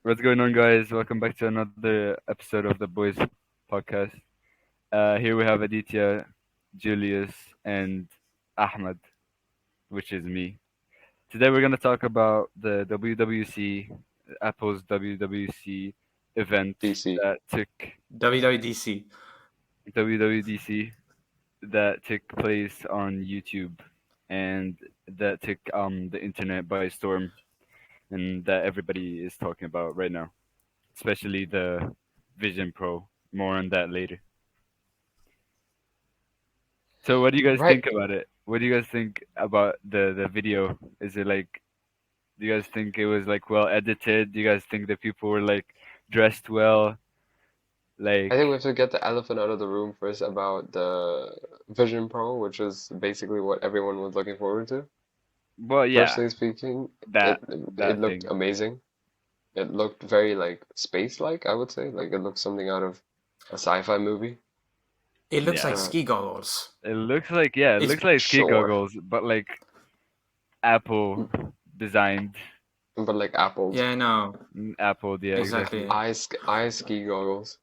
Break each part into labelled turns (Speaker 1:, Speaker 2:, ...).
Speaker 1: What's going on, guys? Welcome back to another episode of the Boys Podcast. Here we have Aditya, Julius, and Ahmed, which is me. Today we're gonna talk about the WWC, Apple's WWC event
Speaker 2: DC.
Speaker 1: that took
Speaker 3: WWDC.
Speaker 1: WWDC that took place on YouTube, and that took the internet by storm, and that everybody is talking about right now, especially the Vision Pro. More on that later. So, what do you guys
Speaker 2: Right.
Speaker 1: think about it? What do you guys think about the video? Is it like, do you guys think it was like well edited? Do you guys think the people were like dressed well?
Speaker 2: I think we
Speaker 1: Like,
Speaker 2: have to get the elephant out of the room first about the Vision Pro, which is basically what everyone was looking forward to.
Speaker 1: well, yeah,
Speaker 2: Personally speaking,
Speaker 1: that
Speaker 2: it
Speaker 1: that
Speaker 2: looked
Speaker 1: thing.
Speaker 2: amazing. It looked very like space-like, I would say. Like it looked something out of a sci-fi movie.
Speaker 3: It looks like
Speaker 1: Yeah,
Speaker 2: Uh,
Speaker 3: ski goggles.
Speaker 1: it looks like yeah, it
Speaker 3: It's
Speaker 1: looks like ski
Speaker 2: sure,
Speaker 1: goggles, but like Apple designed.
Speaker 2: but like apples,
Speaker 3: yeah, no,
Speaker 1: Apple, yeah, exactly.
Speaker 3: exactly.
Speaker 2: eye ski goggles.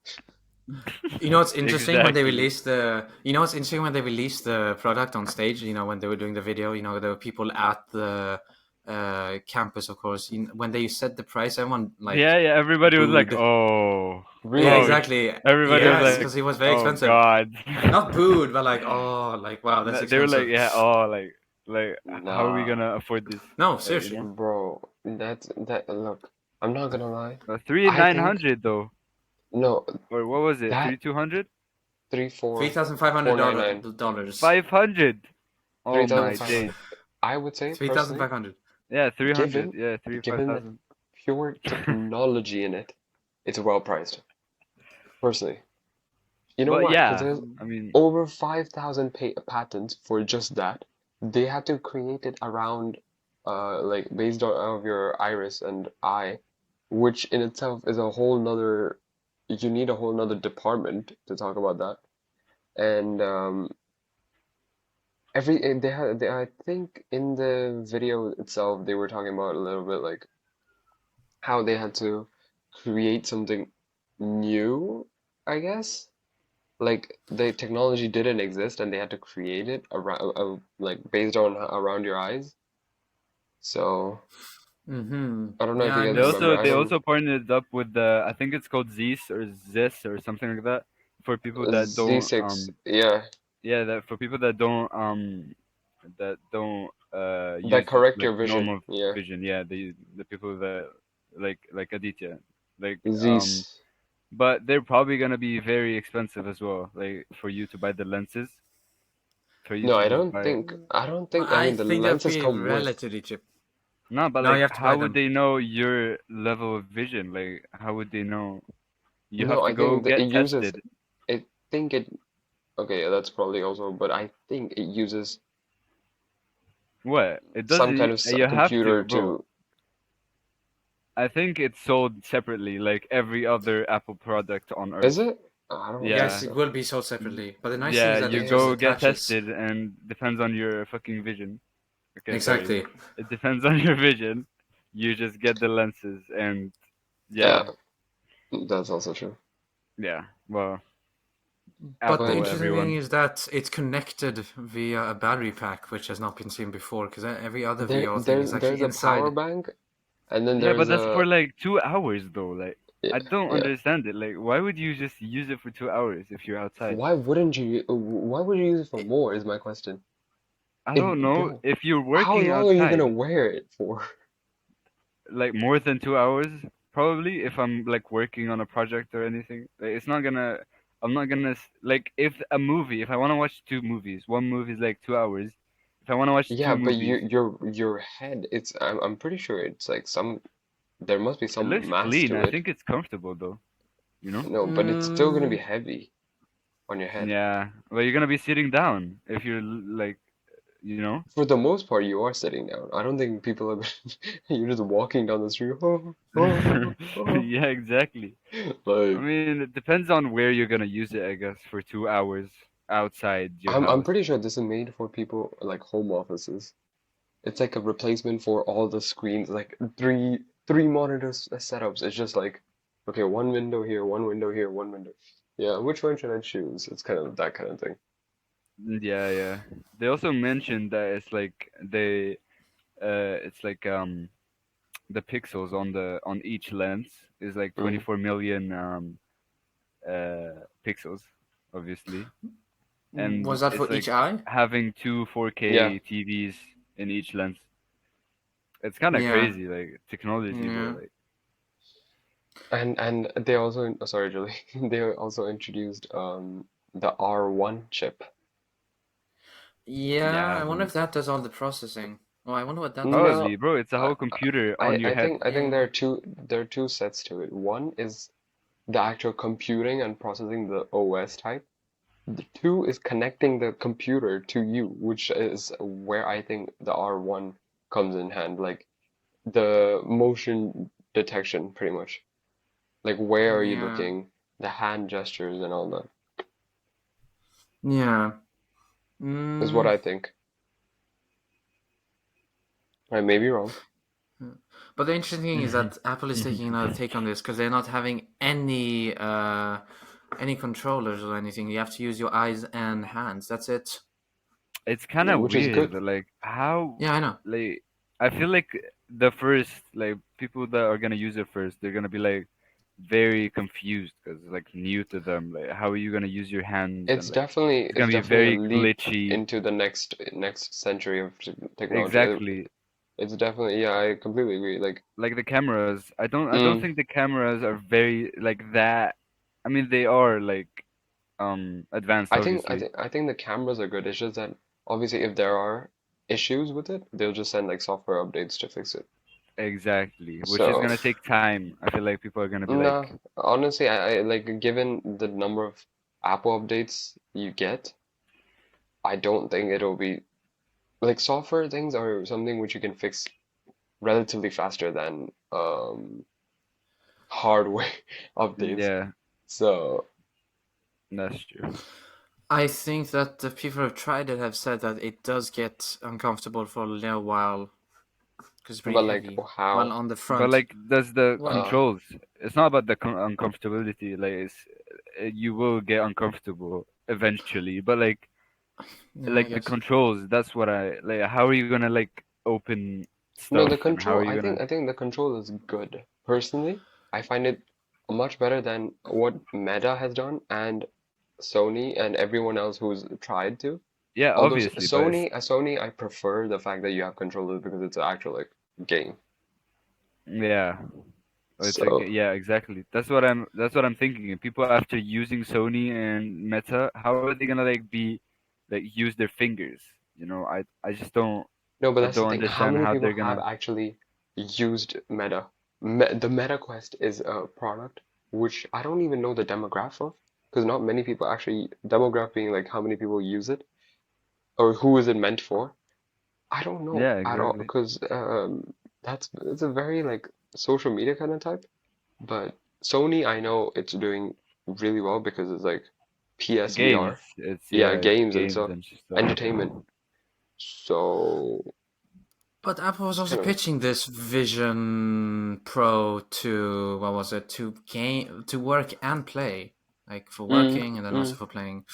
Speaker 3: You know what's interesting when they
Speaker 1: Exactly.
Speaker 3: released the you know what's interesting when they released the product on stage, when they were doing the video, there were people at the campus, of course. When they said the price, everyone like
Speaker 1: Yeah, yeah. Everybody was like,
Speaker 3: booed.
Speaker 1: "Oh,
Speaker 3: Yeah,
Speaker 1: oh."
Speaker 2: Really?
Speaker 3: exactly.
Speaker 1: Everybody was
Speaker 3: Yes,
Speaker 2: Really?
Speaker 1: like,
Speaker 3: because it was very
Speaker 1: "Oh
Speaker 3: expensive.
Speaker 1: God."
Speaker 3: Not booed, but like, oh, like wow, that's
Speaker 1: No, they were like,
Speaker 3: expensive.
Speaker 1: "Yeah, oh, like, how are we
Speaker 2: Nah,
Speaker 1: gonna afford this?"
Speaker 3: No,
Speaker 1: You
Speaker 3: seriously.
Speaker 1: know,
Speaker 2: bro. That look, I'm not gonna lie.
Speaker 1: three
Speaker 2: I
Speaker 1: nine
Speaker 2: think
Speaker 1: hundred though,
Speaker 2: no,
Speaker 1: or what was it?
Speaker 2: that
Speaker 1: 3,200,
Speaker 2: three
Speaker 3: Three
Speaker 2: four
Speaker 3: thousand five hundred
Speaker 2: four nine nine.
Speaker 3: dollars.
Speaker 1: 500. Oh my days.
Speaker 2: 3,500. I would say
Speaker 3: Three thousand
Speaker 2: personally,
Speaker 3: five hundred.
Speaker 1: Yeah, 300.
Speaker 2: given
Speaker 1: Yeah, three five
Speaker 2: given the
Speaker 1: thousand.
Speaker 2: pure technology in it, it's well priced. Personally, you know
Speaker 1: Well,
Speaker 2: why? Because
Speaker 1: yeah.
Speaker 2: there's
Speaker 1: I mean,
Speaker 2: over 5,000 patents for just that. They had to create it around, like based on of your iris and eye, which in itself is a whole nother. You need a whole nother department to talk about that. And I think in the video itself they were talking about a little bit like how they had to create something new, I guess. Like the technology didn't exist and they had to create it around like based on around your eyes. So
Speaker 3: Mm-hmm.
Speaker 2: I don't know if
Speaker 3: Yeah,
Speaker 2: you
Speaker 3: I
Speaker 2: guys
Speaker 1: they
Speaker 2: remember.
Speaker 1: also
Speaker 2: I
Speaker 1: they
Speaker 3: understand.
Speaker 2: remember
Speaker 1: also partnered up with the, I think it's called Zis or Zis or something like that, for people that don't
Speaker 2: Z6, yeah,
Speaker 1: yeah, that for people that don't
Speaker 2: that
Speaker 1: use
Speaker 2: correct
Speaker 1: like
Speaker 2: your vision.
Speaker 1: normal
Speaker 2: Yeah,
Speaker 1: vision. Yeah, the people that like Aditya, like
Speaker 2: Z's.
Speaker 1: but they're probably gonna be very expensive as well. Like for you to buy the lenses, for you
Speaker 2: No,
Speaker 1: to
Speaker 2: I
Speaker 1: just
Speaker 2: don't
Speaker 1: buy.
Speaker 2: think. I don't think. I
Speaker 3: I
Speaker 2: mean, the
Speaker 3: think that'd
Speaker 2: lenses
Speaker 3: be
Speaker 2: come with.
Speaker 3: relatively cheap.
Speaker 1: No, but
Speaker 3: No, you
Speaker 1: like,
Speaker 3: have to buy
Speaker 1: how would
Speaker 3: them.
Speaker 1: they know your level of vision? Like, how would they know? You
Speaker 2: No,
Speaker 1: have to
Speaker 2: I
Speaker 1: go
Speaker 2: think that it
Speaker 1: get
Speaker 2: uses.
Speaker 1: tested.
Speaker 2: I think it. Okay, yeah, that's probably also. But I think it uses
Speaker 1: What? It
Speaker 2: some kind
Speaker 1: doesn't.
Speaker 2: of
Speaker 1: You have to,
Speaker 2: computer
Speaker 1: bro.
Speaker 2: to.
Speaker 1: I think it's sold separately, like every other Apple product on
Speaker 2: Is
Speaker 1: Earth.
Speaker 2: it? I don't think
Speaker 1: Yeah,
Speaker 3: Yes, it
Speaker 2: so.
Speaker 3: will be sold separately. But the nice thing
Speaker 1: yeah.
Speaker 3: is that
Speaker 1: You
Speaker 3: it just
Speaker 1: go
Speaker 2: Yeah.
Speaker 1: get
Speaker 3: attaches.
Speaker 1: tested, and depends on your fucking vision. Okay, sorry.
Speaker 3: Exactly.
Speaker 1: It depends on your vision. You just get the lenses, and
Speaker 2: Yeah,
Speaker 1: yeah,
Speaker 2: that's also true.
Speaker 1: yeah. Well,
Speaker 3: But the
Speaker 2: But
Speaker 1: Apple,
Speaker 3: interesting thing
Speaker 1: everyone.
Speaker 3: is that it's connected via a battery pack, which has not been seen before, because every other VR thing is
Speaker 2: there's
Speaker 3: actually
Speaker 2: a power
Speaker 3: inside.
Speaker 2: bank, and then
Speaker 1: Yeah,
Speaker 2: there's
Speaker 1: but that's
Speaker 2: a
Speaker 1: for like 2 hours though. Like,
Speaker 2: yeah
Speaker 1: I don't
Speaker 2: yeah.
Speaker 1: understand it. Like, why would you just use it for 2 hours if you're outside?
Speaker 2: Why wouldn't you? Why would you use it for
Speaker 3: It,
Speaker 2: more? Is my question.
Speaker 1: I
Speaker 2: If
Speaker 1: don't know.
Speaker 2: bro,
Speaker 1: If you're
Speaker 2: how
Speaker 1: working
Speaker 2: long are you gonna
Speaker 1: outside,
Speaker 2: wear it for?
Speaker 1: like more than 2 hours, probably if I'm like working on a project or anything. Like, it's not gonna. I'm not gonna like if a movie. If I want to watch two movies, one movie is like 2 hours. If I want to watch
Speaker 2: Yeah,
Speaker 1: two
Speaker 2: but
Speaker 1: movies,
Speaker 2: your head. I'm pretty sure it's like some. There must be
Speaker 1: it
Speaker 2: some
Speaker 1: looks
Speaker 2: mass
Speaker 1: clean.
Speaker 2: to
Speaker 1: I
Speaker 2: it.
Speaker 1: think it's comfortable though. You know?
Speaker 2: No, but it's still gonna be
Speaker 3: mm,
Speaker 2: heavy on your head.
Speaker 1: Yeah. Well, you're gonna be sitting down if you're like, you know.
Speaker 2: For the most part, you are sitting down. I don't think people are. You're just walking down the street. Oh, oh, oh.
Speaker 1: Yeah, exactly. I
Speaker 2: Like
Speaker 1: mean, it depends on where you're gonna use it, I guess, for 2 hours outside your
Speaker 2: I'm
Speaker 1: house.
Speaker 2: pretty sure this is made for people like home offices. It's like a replacement for all the screens, like three monitors setups. It's just like, okay, one window here, one window here, one window. Yeah, which one should I choose? It's kind of that kind of thing.
Speaker 1: Yeah, yeah. They also mentioned that it's like the pixels on each lens is like
Speaker 2: Mm.
Speaker 1: 24 million pixels, obviously, and
Speaker 3: Was that
Speaker 1: it's
Speaker 3: for
Speaker 1: like
Speaker 3: each eye?
Speaker 1: having two
Speaker 2: Yeah,
Speaker 1: 4K TVs in each lens. It's kind of
Speaker 3: Yeah.
Speaker 1: crazy, like technology, bro.
Speaker 3: Yeah.
Speaker 1: Like,
Speaker 2: and they also, oh, sorry, Julie, they also introduced the R1 chip.
Speaker 3: Yeah,
Speaker 1: yeah, I
Speaker 3: I wonder if
Speaker 1: haven't.
Speaker 3: that does all the processing. Oh, I wonder what that does.
Speaker 2: No,
Speaker 1: Probably, bro. It's a
Speaker 2: I
Speaker 1: whole computer on your head.
Speaker 2: I think
Speaker 3: Yeah.
Speaker 2: there are two sets to it. One is the actual computing and processing the OS type. The two is connecting the computer to you, which is where I think the R1 comes in hand, like the motion detection, pretty much. Like where are you
Speaker 3: Yeah.
Speaker 2: looking, the hand gestures and all that
Speaker 3: Yeah.
Speaker 2: is what
Speaker 3: Mm.
Speaker 2: I think. I may be wrong.
Speaker 3: But the interesting thing is that Apple is taking another take on this because they're not having any controllers or anything. You have to use your eyes and hands. That's it.
Speaker 1: It's kind of
Speaker 2: Which is
Speaker 1: weird,
Speaker 2: good.
Speaker 1: but like how,
Speaker 3: Yeah, I know.
Speaker 1: like I feel like the first like people that are gonna use it first, they're gonna be like very confused because it's like new to them. Like, how are you gonna use your hands and like it's
Speaker 2: It's
Speaker 1: gonna be
Speaker 2: definitely a
Speaker 1: very
Speaker 2: leap
Speaker 1: glitchy.
Speaker 2: into the next century of technology.
Speaker 1: Exactly.
Speaker 2: It's definitely, yeah, I completely agree. Like,
Speaker 1: Like the cameras, I don't
Speaker 2: mm,
Speaker 1: think the cameras are very like that. I mean, they are like advanced, obviously.
Speaker 2: I think the cameras are good. It's just that obviously if there are issues with it, they'll just send like software updates to fix it.
Speaker 1: Exactly, which is
Speaker 2: So,
Speaker 1: gonna take time. I feel like people are gonna be
Speaker 2: no,
Speaker 1: like,
Speaker 2: honestly, I like given the number of Apple updates you get, I don't think it'll be like software things are something which you can fix relatively faster than hardware updates.
Speaker 1: yeah,
Speaker 2: So,
Speaker 1: that's true.
Speaker 3: I think that the people who have tried it have said that it does get uncomfortable for a little while because it's pretty
Speaker 2: but like
Speaker 3: heavy. While
Speaker 2: how?
Speaker 3: on the
Speaker 1: But
Speaker 3: front,
Speaker 1: like, does the
Speaker 3: well,
Speaker 2: Uh,
Speaker 1: controls? It's not about the uncomfortability. Like, you will get uncomfortable eventually. But
Speaker 3: yeah, I
Speaker 1: like the
Speaker 3: guess.
Speaker 1: controls, that's what I like. How are you gonna like open
Speaker 2: no,
Speaker 1: stuff,
Speaker 2: the
Speaker 1: and how are
Speaker 2: control,
Speaker 1: you gonna?
Speaker 2: I think the control is good. Personally, I find it much better than what Meta has done and Sony and everyone else who's tried to.
Speaker 1: Yeah,
Speaker 2: Although
Speaker 1: obviously, but it's
Speaker 2: Sony, I prefer the fact that you have controllers because it's an actual like game.
Speaker 1: yeah. It's like
Speaker 2: So
Speaker 1: yeah, exactly. That's what I'm thinking. And people after using Sony and Meta, how are they gonna like be like use their fingers? I just don't
Speaker 2: no, but
Speaker 1: I
Speaker 2: that's the
Speaker 1: don't
Speaker 2: thing. How
Speaker 1: understand
Speaker 2: many
Speaker 1: how
Speaker 2: people
Speaker 1: they're
Speaker 2: have
Speaker 1: gonna.
Speaker 2: actually used Meta? The Meta Quest is a product which I don't even know the demographic of, because not many people actually demograph being like how many people use it or who is it meant for. I don't know
Speaker 1: Yeah,
Speaker 2: at all
Speaker 1: exactly.
Speaker 2: because it's a very like social media kind of type. But Sony, I know it's doing really well because it's like
Speaker 1: Games.
Speaker 2: PSVR,
Speaker 1: It's
Speaker 2: yeah,
Speaker 1: yeah, it's
Speaker 2: games and
Speaker 1: games
Speaker 2: stuff,
Speaker 1: and stuff.
Speaker 2: entertainment. So
Speaker 3: But Apple was
Speaker 2: it's
Speaker 3: also
Speaker 2: kind of
Speaker 3: pitching this Vision Pro to what was it to work and play, like for
Speaker 2: mm,
Speaker 3: working and then also
Speaker 2: mm.
Speaker 3: for playing.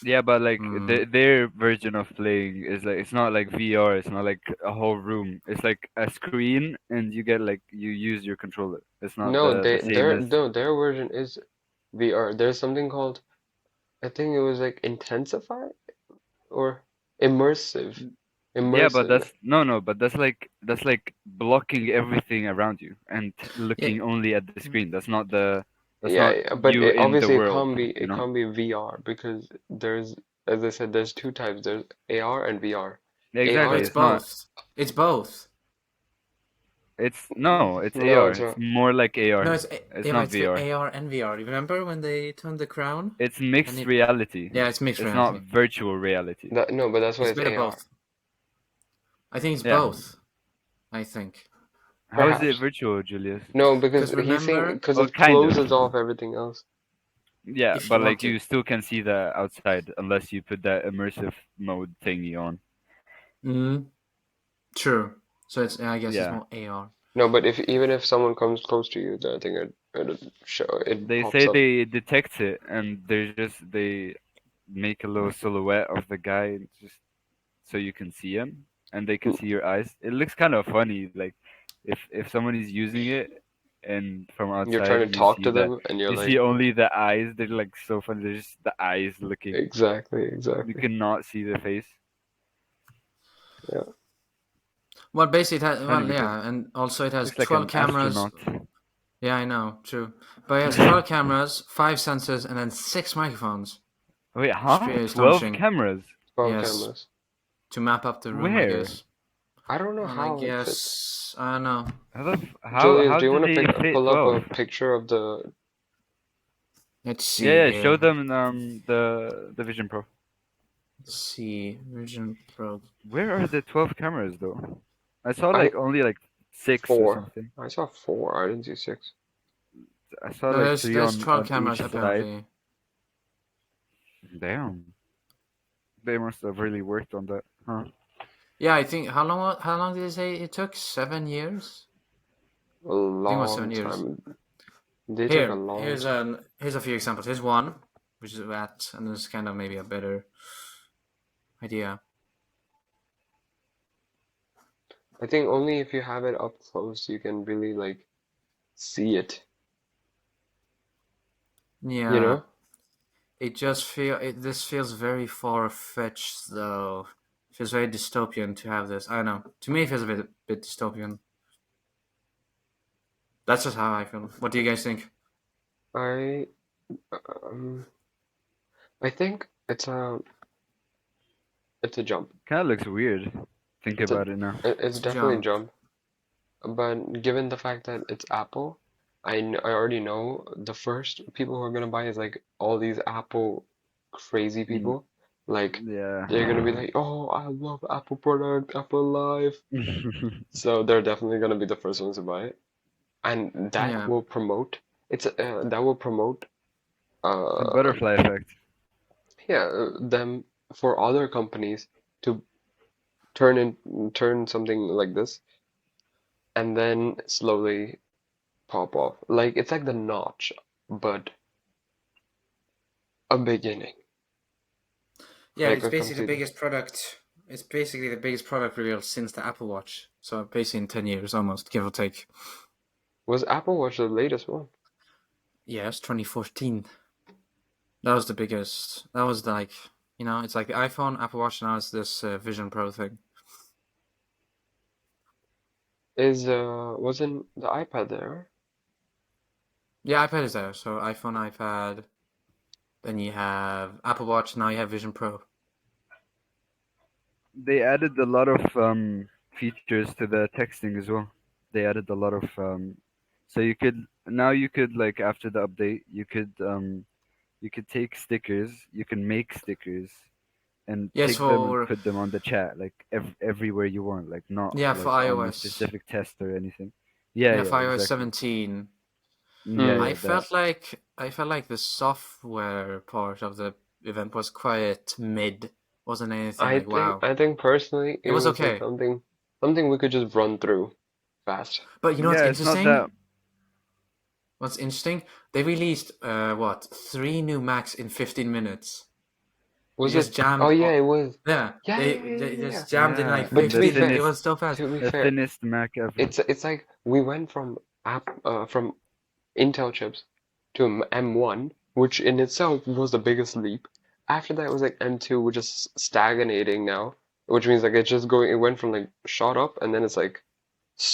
Speaker 1: Yeah, but like
Speaker 3: Hmm.
Speaker 1: their version of playing is like it's not like VR. It's not like a whole room. It's like a screen, and you get like you use your controller. It's not
Speaker 2: No,
Speaker 1: the same as.
Speaker 2: their version is VR. There's something called I think it was like intensify or immersive,
Speaker 1: Yeah, but
Speaker 2: immersive.
Speaker 1: that's like blocking everything around you and
Speaker 3: Yeah,
Speaker 1: looking only at the screen. That's not
Speaker 2: Yeah, yeah, but
Speaker 1: you in the
Speaker 2: obviously
Speaker 1: world, you
Speaker 2: it
Speaker 1: know?
Speaker 2: can't be VR because there's as I said there's two types. There's AR and VR.
Speaker 1: Yeah,
Speaker 3: no,
Speaker 2: AR
Speaker 1: exactly.
Speaker 3: it's
Speaker 1: It's not.
Speaker 3: both. It's both.
Speaker 1: It's no. It's
Speaker 2: no,
Speaker 1: AR.
Speaker 2: it's
Speaker 1: It's
Speaker 2: not.
Speaker 1: more like
Speaker 3: No,
Speaker 1: AR.
Speaker 3: it's
Speaker 1: It's
Speaker 3: yeah, but
Speaker 1: not
Speaker 3: it's the
Speaker 1: VR.
Speaker 3: AR and VR. You remember when they turned the crown
Speaker 1: It's
Speaker 3: and
Speaker 1: mixed
Speaker 3: it?
Speaker 1: reality.
Speaker 3: Yeah, it's mixed
Speaker 1: It's not
Speaker 3: reality.
Speaker 1: virtual reality.
Speaker 2: That no, but that's why
Speaker 3: It's a
Speaker 2: it's
Speaker 3: bit of
Speaker 2: AR.
Speaker 3: both. I think it's
Speaker 1: Yeah.
Speaker 3: both. I think
Speaker 1: How is it
Speaker 2: Perhaps.
Speaker 1: virtual, Julius?
Speaker 2: No, because
Speaker 3: because
Speaker 2: he's saying
Speaker 3: remember,
Speaker 2: because
Speaker 1: Well,
Speaker 2: it
Speaker 1: kind
Speaker 2: closes
Speaker 1: of.
Speaker 2: off everything else.
Speaker 1: Yeah,
Speaker 3: if you
Speaker 1: but
Speaker 3: want
Speaker 1: like
Speaker 3: to,
Speaker 1: you still can see the outside unless you put that immersive mode thingy on.
Speaker 3: mm, true. So it's I guess it's
Speaker 1: Yeah.
Speaker 3: more AR.
Speaker 2: No, but if even if someone comes close to you, then I think it show it
Speaker 1: They
Speaker 2: pops
Speaker 1: say
Speaker 2: up.
Speaker 1: they detect it, and they make a little silhouette of the guy just so you can see him, and they can
Speaker 2: Mm,
Speaker 1: see your eyes. It looks kind of funny, like if someone is using it, and from
Speaker 2: You're
Speaker 1: outside
Speaker 2: trying to
Speaker 1: you
Speaker 2: talk
Speaker 1: see
Speaker 2: to
Speaker 1: that
Speaker 2: them, and you're
Speaker 1: you see
Speaker 2: like,
Speaker 1: only the eyes. They're like so funny. They're just the eyes looking.
Speaker 2: exactly,
Speaker 1: You
Speaker 2: exactly.
Speaker 1: cannot see the face.
Speaker 2: Yeah.
Speaker 3: Well, basically, it has,
Speaker 1: It's funny
Speaker 3: well,
Speaker 1: because
Speaker 3: yeah, and also it has
Speaker 1: looks like
Speaker 3: 12
Speaker 1: an
Speaker 3: cameras.
Speaker 1: astronaut.
Speaker 3: Yeah, I know, true. But it has 12 cameras, 5 sensors, and then 6 microphones.
Speaker 1: Wait,
Speaker 3: It's
Speaker 1: huh?
Speaker 3: pretty
Speaker 1: 12
Speaker 3: astonishing.
Speaker 1: cameras?
Speaker 2: 12
Speaker 3: Yes,
Speaker 2: cameras.
Speaker 3: to map up the room, I
Speaker 1: Where?
Speaker 3: guess.
Speaker 2: I don't know
Speaker 3: Well, I
Speaker 2: how it fits.
Speaker 3: guess, I don't know.
Speaker 2: Julius,
Speaker 1: How
Speaker 2: do you
Speaker 1: did
Speaker 2: want to
Speaker 1: they fit
Speaker 2: pull up
Speaker 1: 12?
Speaker 2: a picture of the?
Speaker 3: Let's see
Speaker 1: Yeah, yeah, show
Speaker 3: here.
Speaker 1: them the Vision Pro.
Speaker 3: Let's see, Vision Pro.
Speaker 1: Where are the 12 cameras though? I saw
Speaker 2: I
Speaker 1: like only like 6 or
Speaker 2: four.
Speaker 1: something.
Speaker 2: I saw four. I didn't see six.
Speaker 1: I saw
Speaker 3: No,
Speaker 1: like
Speaker 3: there's
Speaker 1: 3
Speaker 3: there's 12
Speaker 1: on
Speaker 3: cameras
Speaker 1: each side.
Speaker 3: apparently.
Speaker 1: Damn. They must have really worked on that. Huh?
Speaker 3: Yeah, I think how long did they say it took? 7 years?
Speaker 2: A
Speaker 3: I think it was 7
Speaker 2: long
Speaker 3: years.
Speaker 2: time. They took a
Speaker 3: Here,
Speaker 2: long
Speaker 3: here's
Speaker 2: time.
Speaker 3: here's a few examples. Here's one, which is that, and this is kind of maybe a better idea.
Speaker 2: I think only if you have it up close you can really like see it. You
Speaker 3: Yeah,
Speaker 2: know?
Speaker 3: this feels very far fetched though. It feels very dystopian to have this. I don't know. To me, it feels a bit dystopian. That's just how I feel. What do you guys think?
Speaker 2: I um I think it's a jump.
Speaker 1: Kind of looks weird. Think
Speaker 2: It's a
Speaker 1: about it now.
Speaker 2: it's
Speaker 3: It's a
Speaker 2: definitely a
Speaker 3: jump.
Speaker 2: jump. But given the fact that it's Apple, I already know the first people who are gonna buy is like all these Apple crazy
Speaker 1: Mm,
Speaker 2: people. Like
Speaker 1: yeah.
Speaker 2: they're gonna be like, oh, I love Apple product, Apple Life. So they're definitely gonna be the first ones to buy it, and that
Speaker 3: Yeah.
Speaker 2: will promote. That will promote
Speaker 1: The
Speaker 2: uh
Speaker 1: butterfly effect.
Speaker 2: yeah them for other companies to turn something like this and then slowly pop off. Like it's like the notch, but a beginning,
Speaker 3: Yeah,
Speaker 2: like
Speaker 3: it's
Speaker 2: a
Speaker 3: basically the
Speaker 2: complete.
Speaker 3: biggest product. It's basically the biggest product reveal since the Apple Watch. So basically in 10 years almost, give or take.
Speaker 2: Was Apple Watch the latest one?
Speaker 3: Yes, 2014. That was the biggest. That was like, it's like the iPhone, Apple Watch, now it's this Vision Pro thing.
Speaker 2: Is wasn't the iPad there?
Speaker 3: Yeah, iPad is there. So iPhone, iPad. Then you have Apple Watch. Now you have Vision Pro.
Speaker 1: They added a lot of features to the texting as well. They added a lot of so you could like after the update you could take stickers, you can make stickers and
Speaker 3: Yes,
Speaker 1: take them and
Speaker 3: for
Speaker 1: put them on the chat like everywhere you want, like not
Speaker 3: yeah for
Speaker 1: like on a
Speaker 3: iOS.
Speaker 1: specific test or anything. Yeah,
Speaker 3: Yeah,
Speaker 1: yeah,
Speaker 3: for iOS
Speaker 1: exactly.
Speaker 3: 17.
Speaker 1: Yeah,
Speaker 2: Hmm.
Speaker 1: yeah, that.
Speaker 3: I felt like the software part of the event was quite mid. Wasn't anything like wow.
Speaker 2: I think personally
Speaker 3: It
Speaker 2: it
Speaker 3: was
Speaker 2: was like
Speaker 3: okay.
Speaker 2: something we could just run through fast.
Speaker 3: But you know what's
Speaker 1: Yeah, it's not that.
Speaker 3: interesting? What's interesting? They released what 3 new Macs in 15 minutes. They
Speaker 2: Was
Speaker 3: just
Speaker 2: it? Oh
Speaker 3: jammed.
Speaker 2: yeah, it was.
Speaker 3: Yeah,
Speaker 2: Yeah,
Speaker 3: they
Speaker 2: yeah, yeah,
Speaker 3: they
Speaker 2: yeah, yeah.
Speaker 3: just jammed in like
Speaker 1: Yeah,
Speaker 2: But to
Speaker 1: the
Speaker 2: be
Speaker 3: 15 minutes. It
Speaker 2: fair,
Speaker 3: was so fast.
Speaker 2: to be
Speaker 1: the
Speaker 2: fair,
Speaker 1: thinnest Mac ever.
Speaker 2: it's like we went from Intel chips to M1, which in itself was the biggest leap. After that was like M2, which is stagnating now, which means like it's just going, it went from like shot up and then it's like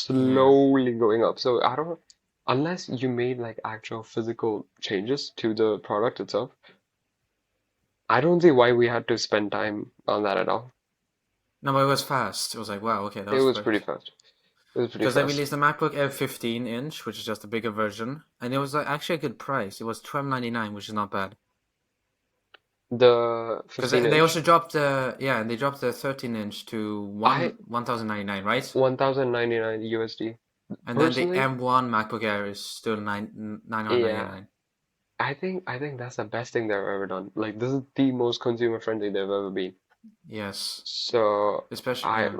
Speaker 3: Yeah.
Speaker 2: slowly going up. So I don't, unless you made like actual physical changes to the product itself, I don't see why we had to spend time on that at all.
Speaker 3: No, but it was fast. It was like wow, okay, that
Speaker 2: It
Speaker 3: was
Speaker 2: was pretty
Speaker 3: quick.
Speaker 2: fast. It was pretty
Speaker 3: Because they
Speaker 2: fast.
Speaker 3: released the MacBook Air 15-inch, which is just a bigger version, and it was like, actually a good price. It was $12.99, which is not bad.
Speaker 2: The
Speaker 3: Because
Speaker 2: 15
Speaker 3: they
Speaker 2: inch,
Speaker 3: also dropped and they dropped the 13-inch to
Speaker 2: I
Speaker 3: 1,099, right?
Speaker 2: 1099 USD.
Speaker 3: And then the
Speaker 2: Personally,
Speaker 3: M1 MacBook Air is still nine hundred ninety
Speaker 2: yeah.
Speaker 3: nine.
Speaker 2: I think that's the best thing they've ever done. Like this is the most consumer friendly they've ever been.
Speaker 3: Yes,
Speaker 2: So
Speaker 3: especially
Speaker 2: I
Speaker 3: yeah.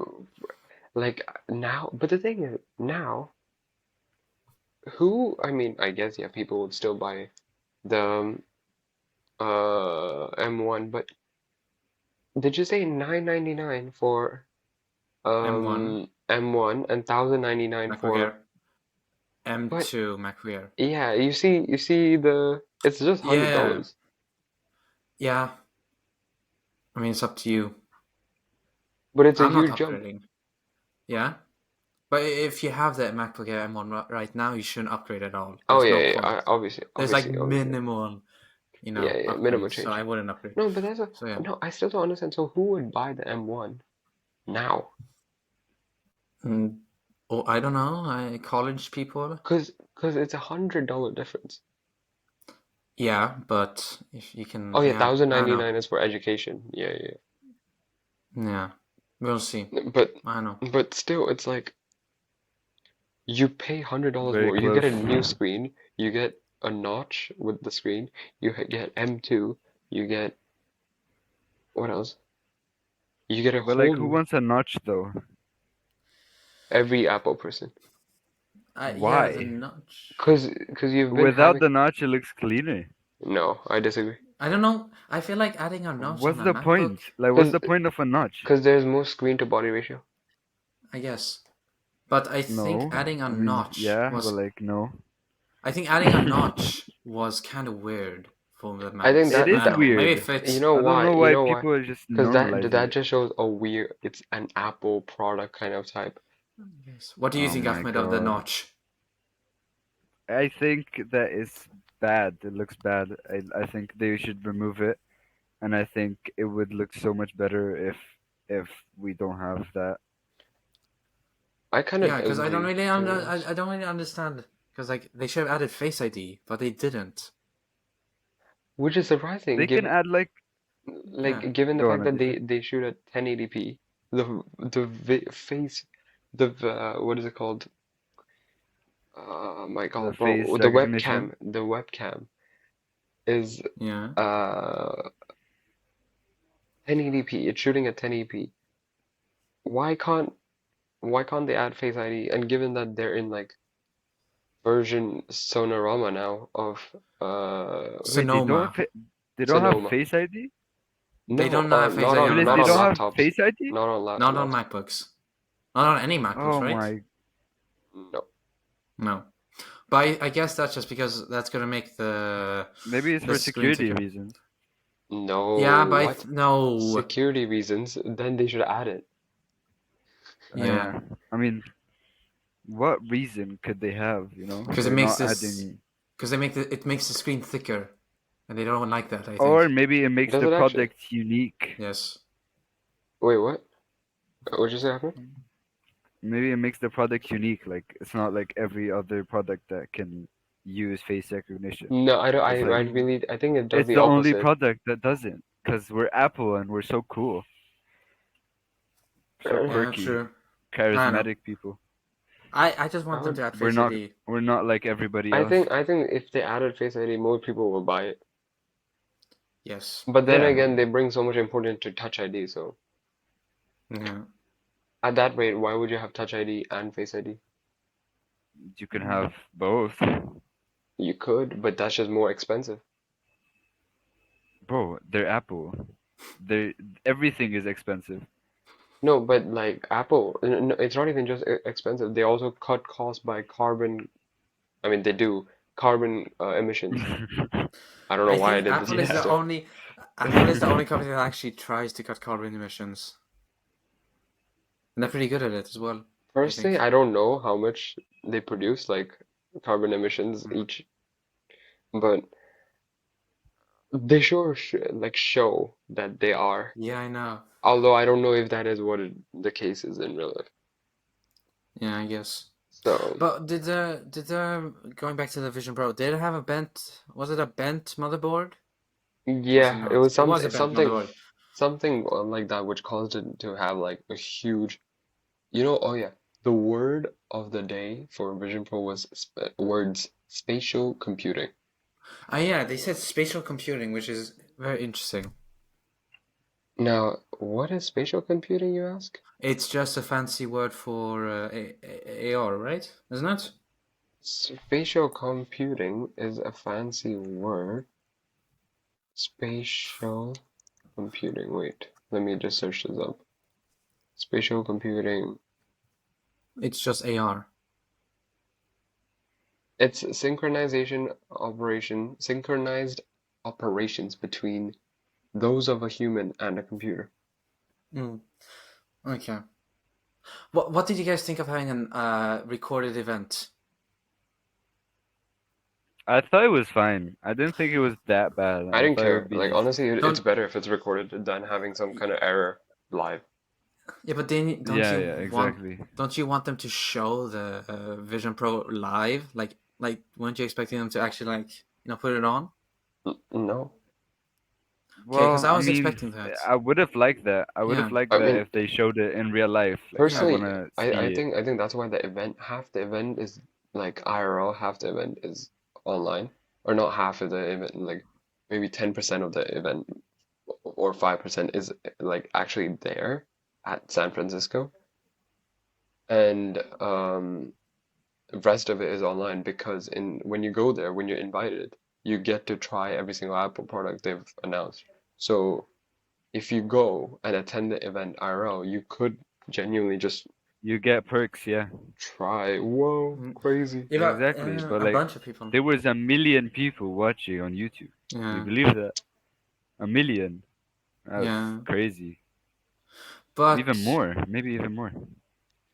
Speaker 2: like now, but the thing is now. I mean, I guess yeah, people would still buy the M1, but did you say 999 for
Speaker 3: M1
Speaker 2: M1 and 1099
Speaker 3: MacBook
Speaker 2: for
Speaker 3: Air,
Speaker 2: but
Speaker 3: M2 MacBook Air.
Speaker 2: yeah, you see the it's just hundred
Speaker 3: Yeah,
Speaker 2: dollars.
Speaker 3: yeah. I mean, it's up to you.
Speaker 2: But it's a
Speaker 3: I'm not
Speaker 2: huge jump.
Speaker 3: upgrading. Yeah, but if you have that MacBook Air M1 right now, you shouldn't upgrade at all.
Speaker 2: Oh
Speaker 3: There's
Speaker 2: yeah,
Speaker 3: no
Speaker 2: yeah,
Speaker 3: point.
Speaker 2: obviously,
Speaker 3: There's like
Speaker 2: obviously.
Speaker 3: minimal,
Speaker 2: Yeah, yeah, minimum
Speaker 3: upgrades, so
Speaker 2: change.
Speaker 3: I wouldn't upgrade.
Speaker 2: No, but that's a
Speaker 3: So yeah.
Speaker 2: no, I still don't understand. So who would buy the M1 now?
Speaker 3: Mm, oh, I don't know. College people.
Speaker 2: Cause it's $100 difference.
Speaker 3: Yeah, but if you can,
Speaker 2: Oh yeah,
Speaker 3: yeah,
Speaker 2: thousand
Speaker 3: I don't
Speaker 2: ninety
Speaker 3: know.
Speaker 2: nine is for education. Yeah, yeah.
Speaker 3: Yeah, we'll see.
Speaker 2: But
Speaker 3: I know.
Speaker 2: but still, it's like you pay $100
Speaker 1: Very
Speaker 2: more. You
Speaker 1: close.
Speaker 2: get a new screen. You get a notch with the screen. You get M2. You get what else? You get a
Speaker 1: But like,
Speaker 2: whole
Speaker 1: who wants a notch though?
Speaker 2: every Apple person.
Speaker 3: Yeah, the
Speaker 1: Why?
Speaker 3: notch.
Speaker 2: Cause you've been
Speaker 1: Without
Speaker 2: having
Speaker 1: the notch, it looks cleaner.
Speaker 2: no, I disagree.
Speaker 3: I don't know. I feel like adding a notch on
Speaker 1: What's
Speaker 3: a
Speaker 1: the
Speaker 3: MacBook.
Speaker 1: point? Like, what's
Speaker 2: Cause
Speaker 1: the point of a notch?
Speaker 2: cause there's more screen to body ratio.
Speaker 3: I guess, but I think
Speaker 1: No.
Speaker 3: adding a
Speaker 1: I mean,
Speaker 3: notch
Speaker 1: yeah, but
Speaker 3: was.
Speaker 1: like, no.
Speaker 3: I think adding a notch was kind of weird for the
Speaker 2: I think
Speaker 3: Macs.
Speaker 1: It
Speaker 2: that
Speaker 1: is
Speaker 3: I don't
Speaker 2: that
Speaker 3: know. Maybe it
Speaker 1: weird.
Speaker 2: you
Speaker 3: fits.
Speaker 2: know
Speaker 1: I don't
Speaker 2: why?
Speaker 1: know
Speaker 2: You
Speaker 1: why
Speaker 2: know why?
Speaker 1: people are just
Speaker 2: Because
Speaker 1: normalizing
Speaker 2: that
Speaker 1: it.
Speaker 2: just shows a weird. It's an Apple product kind of type.
Speaker 3: Yes. What do you
Speaker 1: Oh
Speaker 3: think,
Speaker 1: my
Speaker 3: Ahmed, of the
Speaker 1: god.
Speaker 3: notch?
Speaker 1: I think that is bad. It looks bad. I think they should remove it, and I think it would look so much better if we don't have that.
Speaker 2: I kind of
Speaker 3: Yeah, because I don't
Speaker 2: agree,
Speaker 3: really
Speaker 2: to be honest.
Speaker 3: I don't really understand. Because like they should have added Face ID, but they didn't.
Speaker 2: Which is surprising,
Speaker 1: They can
Speaker 2: given
Speaker 1: add like,
Speaker 3: Yeah.
Speaker 2: given the
Speaker 1: go on,
Speaker 2: fact that
Speaker 1: Aditya.
Speaker 2: they shoot at 1080p. The face the what is it called? My
Speaker 1: The
Speaker 2: God, bro,
Speaker 1: face recognition.
Speaker 2: the webcam is
Speaker 3: Yeah.
Speaker 2: uh 1080p. It's shooting at 1080p. Why can't they add Face ID? And given that they're in like version Sonorama now of
Speaker 1: Wait,
Speaker 3: Sonoma.
Speaker 1: they don't have
Speaker 2: Sonoma.
Speaker 1: Face ID?
Speaker 3: They
Speaker 2: No,
Speaker 3: don't have Face ID on
Speaker 1: Julius,
Speaker 2: not
Speaker 1: they
Speaker 2: on
Speaker 1: don't
Speaker 3: Macs.
Speaker 1: have
Speaker 2: laptops.
Speaker 1: Face ID?
Speaker 2: Not on
Speaker 3: Not on
Speaker 2: laptops.
Speaker 3: MacBooks. Not on any MacBooks,
Speaker 1: Oh
Speaker 3: right?
Speaker 1: my,
Speaker 2: No.
Speaker 3: No. But I guess that's just because that's gonna make
Speaker 1: maybe it's
Speaker 3: the
Speaker 1: for
Speaker 3: screen
Speaker 1: security
Speaker 3: thicker.
Speaker 1: reasons.
Speaker 2: No,
Speaker 3: Yeah, but
Speaker 2: what?
Speaker 3: no.
Speaker 2: Security reasons, then they should add it.
Speaker 3: Yeah,
Speaker 1: Yeah, I mean, what reason could they have, you know,
Speaker 3: because it
Speaker 1: for
Speaker 3: makes
Speaker 1: not
Speaker 3: this
Speaker 1: adding?
Speaker 3: because it makes the screen thicker, and they don't like that. I
Speaker 1: Or
Speaker 3: think.
Speaker 1: maybe it makes
Speaker 2: Does
Speaker 1: the
Speaker 2: it actually?
Speaker 1: product unique.
Speaker 3: Yes.
Speaker 2: Wait, what? What'd you say happened?
Speaker 1: Maybe it makes the product unique. Like it's not like every other product that can use face recognition.
Speaker 2: No, I don't.
Speaker 1: It's like
Speaker 2: I think it does
Speaker 1: it's
Speaker 2: the
Speaker 1: the only
Speaker 2: opposite.
Speaker 1: product that doesn't, because we're Apple and we're so cool, so
Speaker 3: Yeah,
Speaker 1: quirky,
Speaker 3: true. I know.
Speaker 1: charismatic people.
Speaker 3: I just
Speaker 2: I
Speaker 3: want them
Speaker 2: would.
Speaker 3: to add
Speaker 1: We're
Speaker 3: Face
Speaker 1: not
Speaker 3: ID.
Speaker 1: we're not like everybody else.
Speaker 2: I think if they added Face ID, more people will buy it.
Speaker 3: Yes.
Speaker 2: But then
Speaker 1: Yeah,
Speaker 2: again, they bring so much importance to Touch ID, so
Speaker 3: Yeah.
Speaker 2: at that rate, why would you have Touch ID and Face ID?
Speaker 1: you can have both,
Speaker 2: You could, but that's just more expensive.
Speaker 1: bro. They're Apple. They everything is expensive.
Speaker 2: No, but like Apple, no, it's not even just expensive. They also cut costs by carbon. I mean, they do carbon emissions. I don't know
Speaker 3: I
Speaker 2: why I
Speaker 3: think
Speaker 2: did this
Speaker 3: Apple is
Speaker 2: voice
Speaker 3: the
Speaker 2: though.
Speaker 3: only Apple is the only company that actually tries to cut carbon emissions, and they're pretty good at it as well. I
Speaker 2: Personally,
Speaker 3: think.
Speaker 2: I don't know how much they produce, like carbon emissions each, but they sure sh like show that they are.
Speaker 3: Yeah, I know.
Speaker 2: Although I don't know if that is what the case is in real life.
Speaker 3: Yeah, I guess.
Speaker 2: So
Speaker 3: But did the going back to the Vision Pro, did it have a bent? Was it a bent motherboard? Was it
Speaker 2: yeah, it
Speaker 3: not?
Speaker 2: was
Speaker 3: It was a bent
Speaker 2: something
Speaker 3: motherboard.
Speaker 2: like that, which caused it to have like a huge. Oh yeah, the word of the day for Vision Pro was words spatial computing.
Speaker 3: Ah, yeah, they said spatial computing, which is very interesting.
Speaker 2: Now, what is spatial computing, you ask?
Speaker 3: It's just a fancy word for AR, right? Isn't it?
Speaker 2: Spatial computing is a fancy word. Spatial computing. Wait, let me just search this up. Spatial computing.
Speaker 3: It's just AR.
Speaker 2: It's synchronized operations between those of a human and a computer.
Speaker 3: Okay. What did you guys think of having a recorded event?
Speaker 1: I thought it was fine. I didn't think it was that bad.
Speaker 2: I
Speaker 1: I
Speaker 2: didn't
Speaker 1: thought it
Speaker 2: care.
Speaker 1: would be
Speaker 2: Like,
Speaker 1: just.
Speaker 2: honestly, it's
Speaker 3: Don't-
Speaker 2: better if it's recorded than having some kind of error live.
Speaker 3: Yeah, but then
Speaker 1: Yeah, exactly.
Speaker 3: don't you want them to show the VisionPro live? Like weren't you expecting them to actually put it on?
Speaker 2: No.
Speaker 3: Okay, because
Speaker 1: Well,
Speaker 3: I
Speaker 1: I
Speaker 3: was
Speaker 1: mean,
Speaker 3: expecting that.
Speaker 1: I would have liked that. I would
Speaker 3: Yeah.
Speaker 1: have liked
Speaker 2: I
Speaker 1: that
Speaker 2: mean,
Speaker 1: if they showed it in real life. Like, I
Speaker 2: personally,
Speaker 1: wanna
Speaker 2: I
Speaker 1: see it.
Speaker 2: think that's why half the event is like IRL, half the event is online, or not half of the event, like maybe 10% of the event or 5% is like actually there at San Francisco, and the rest of it is online because when you go there, when you're invited, you get to try every single Apple product they've announced. So if you go and attend the event IRL, you could genuinely just
Speaker 1: You get perks, yeah.
Speaker 2: try. Whoa,
Speaker 3: Mm.
Speaker 2: crazy.
Speaker 3: Yeah,
Speaker 1: Exactly. But
Speaker 3: a
Speaker 1: like,
Speaker 3: bunch of people.
Speaker 1: there was 1 million people watching on YouTube. Do you
Speaker 3: Yeah,
Speaker 1: believe that? 1 million. That's
Speaker 3: yeah.
Speaker 1: crazy. Even
Speaker 3: But
Speaker 1: more. Maybe even more.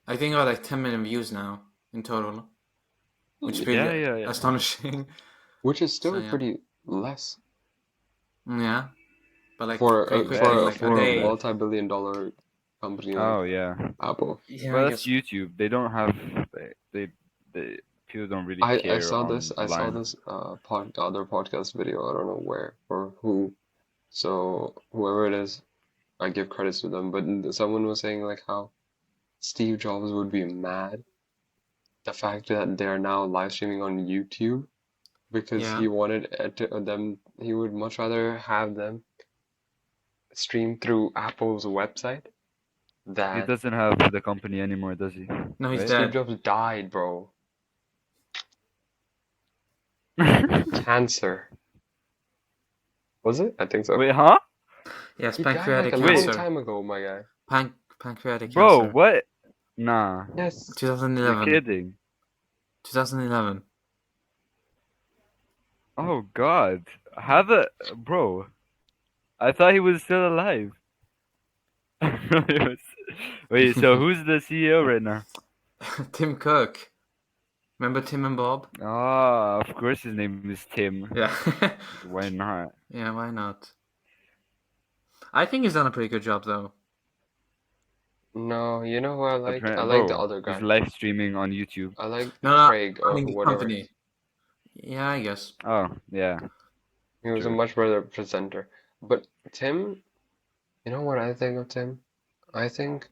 Speaker 3: I think about like 10 million views now in total, which is pretty
Speaker 1: Yeah.
Speaker 3: astonishing.
Speaker 2: Which is
Speaker 3: So
Speaker 2: still
Speaker 3: yeah,
Speaker 2: pretty less
Speaker 3: yeah. But like
Speaker 2: for
Speaker 3: pretty
Speaker 2: a,
Speaker 3: quickly,
Speaker 2: for a,
Speaker 3: like a
Speaker 2: for a
Speaker 3: day.
Speaker 1: Less.
Speaker 2: multi-billion-dollar company like
Speaker 1: Oh yeah.
Speaker 2: Apple.
Speaker 3: Yeah, I
Speaker 1: Well, that's
Speaker 3: guess.
Speaker 1: YouTube. They don't have. They people don't really
Speaker 2: I
Speaker 1: care
Speaker 2: saw this
Speaker 1: online.
Speaker 2: other podcast video. I don't know where or who. So whoever it is, I give credits to them. But someone was saying like how Steve Jobs would be mad the fact that they're now live streaming on YouTube because
Speaker 3: Yeah.
Speaker 2: he wanted them. He would much rather have them stream through Apple's website
Speaker 1: He
Speaker 2: than
Speaker 1: doesn't have the company anymore, does he?
Speaker 3: No, he's
Speaker 1: Right?
Speaker 2: Steve
Speaker 3: dead.
Speaker 2: Jobs died, bro. Cancer. Was it? I think so.
Speaker 1: Wait, huh?
Speaker 3: Yes,
Speaker 2: He died like
Speaker 3: pancreatic
Speaker 2: a long
Speaker 3: cancer.
Speaker 2: time ago, my guy.
Speaker 3: Pancreatic
Speaker 1: Bro,
Speaker 3: cancer.
Speaker 1: what? Nah.
Speaker 2: Yes.
Speaker 1: You're
Speaker 3: 2011.
Speaker 1: kidding.
Speaker 3: 2011.
Speaker 1: Oh God. How the bro? I thought he was still alive. He was- Wait, so who's the CEO right now?
Speaker 3: Tim Cook. Remember Tim and Bob?
Speaker 1: Ah, of course his name is Tim.
Speaker 3: Yeah.
Speaker 1: Why not?
Speaker 3: Yeah, why not? I think he's done a pretty good job though.
Speaker 2: No, you know who I like? I like the
Speaker 1: Bro,
Speaker 2: other
Speaker 1: he's
Speaker 2: guy.
Speaker 1: live streaming on YouTube.
Speaker 2: I like
Speaker 3: No,
Speaker 2: Craig or
Speaker 3: running the
Speaker 2: whatever.
Speaker 3: company. Yeah, I guess.
Speaker 1: Oh, yeah.
Speaker 2: He was a
Speaker 1: True.
Speaker 2: much better presenter. But Tim, you know what I think of Tim? I think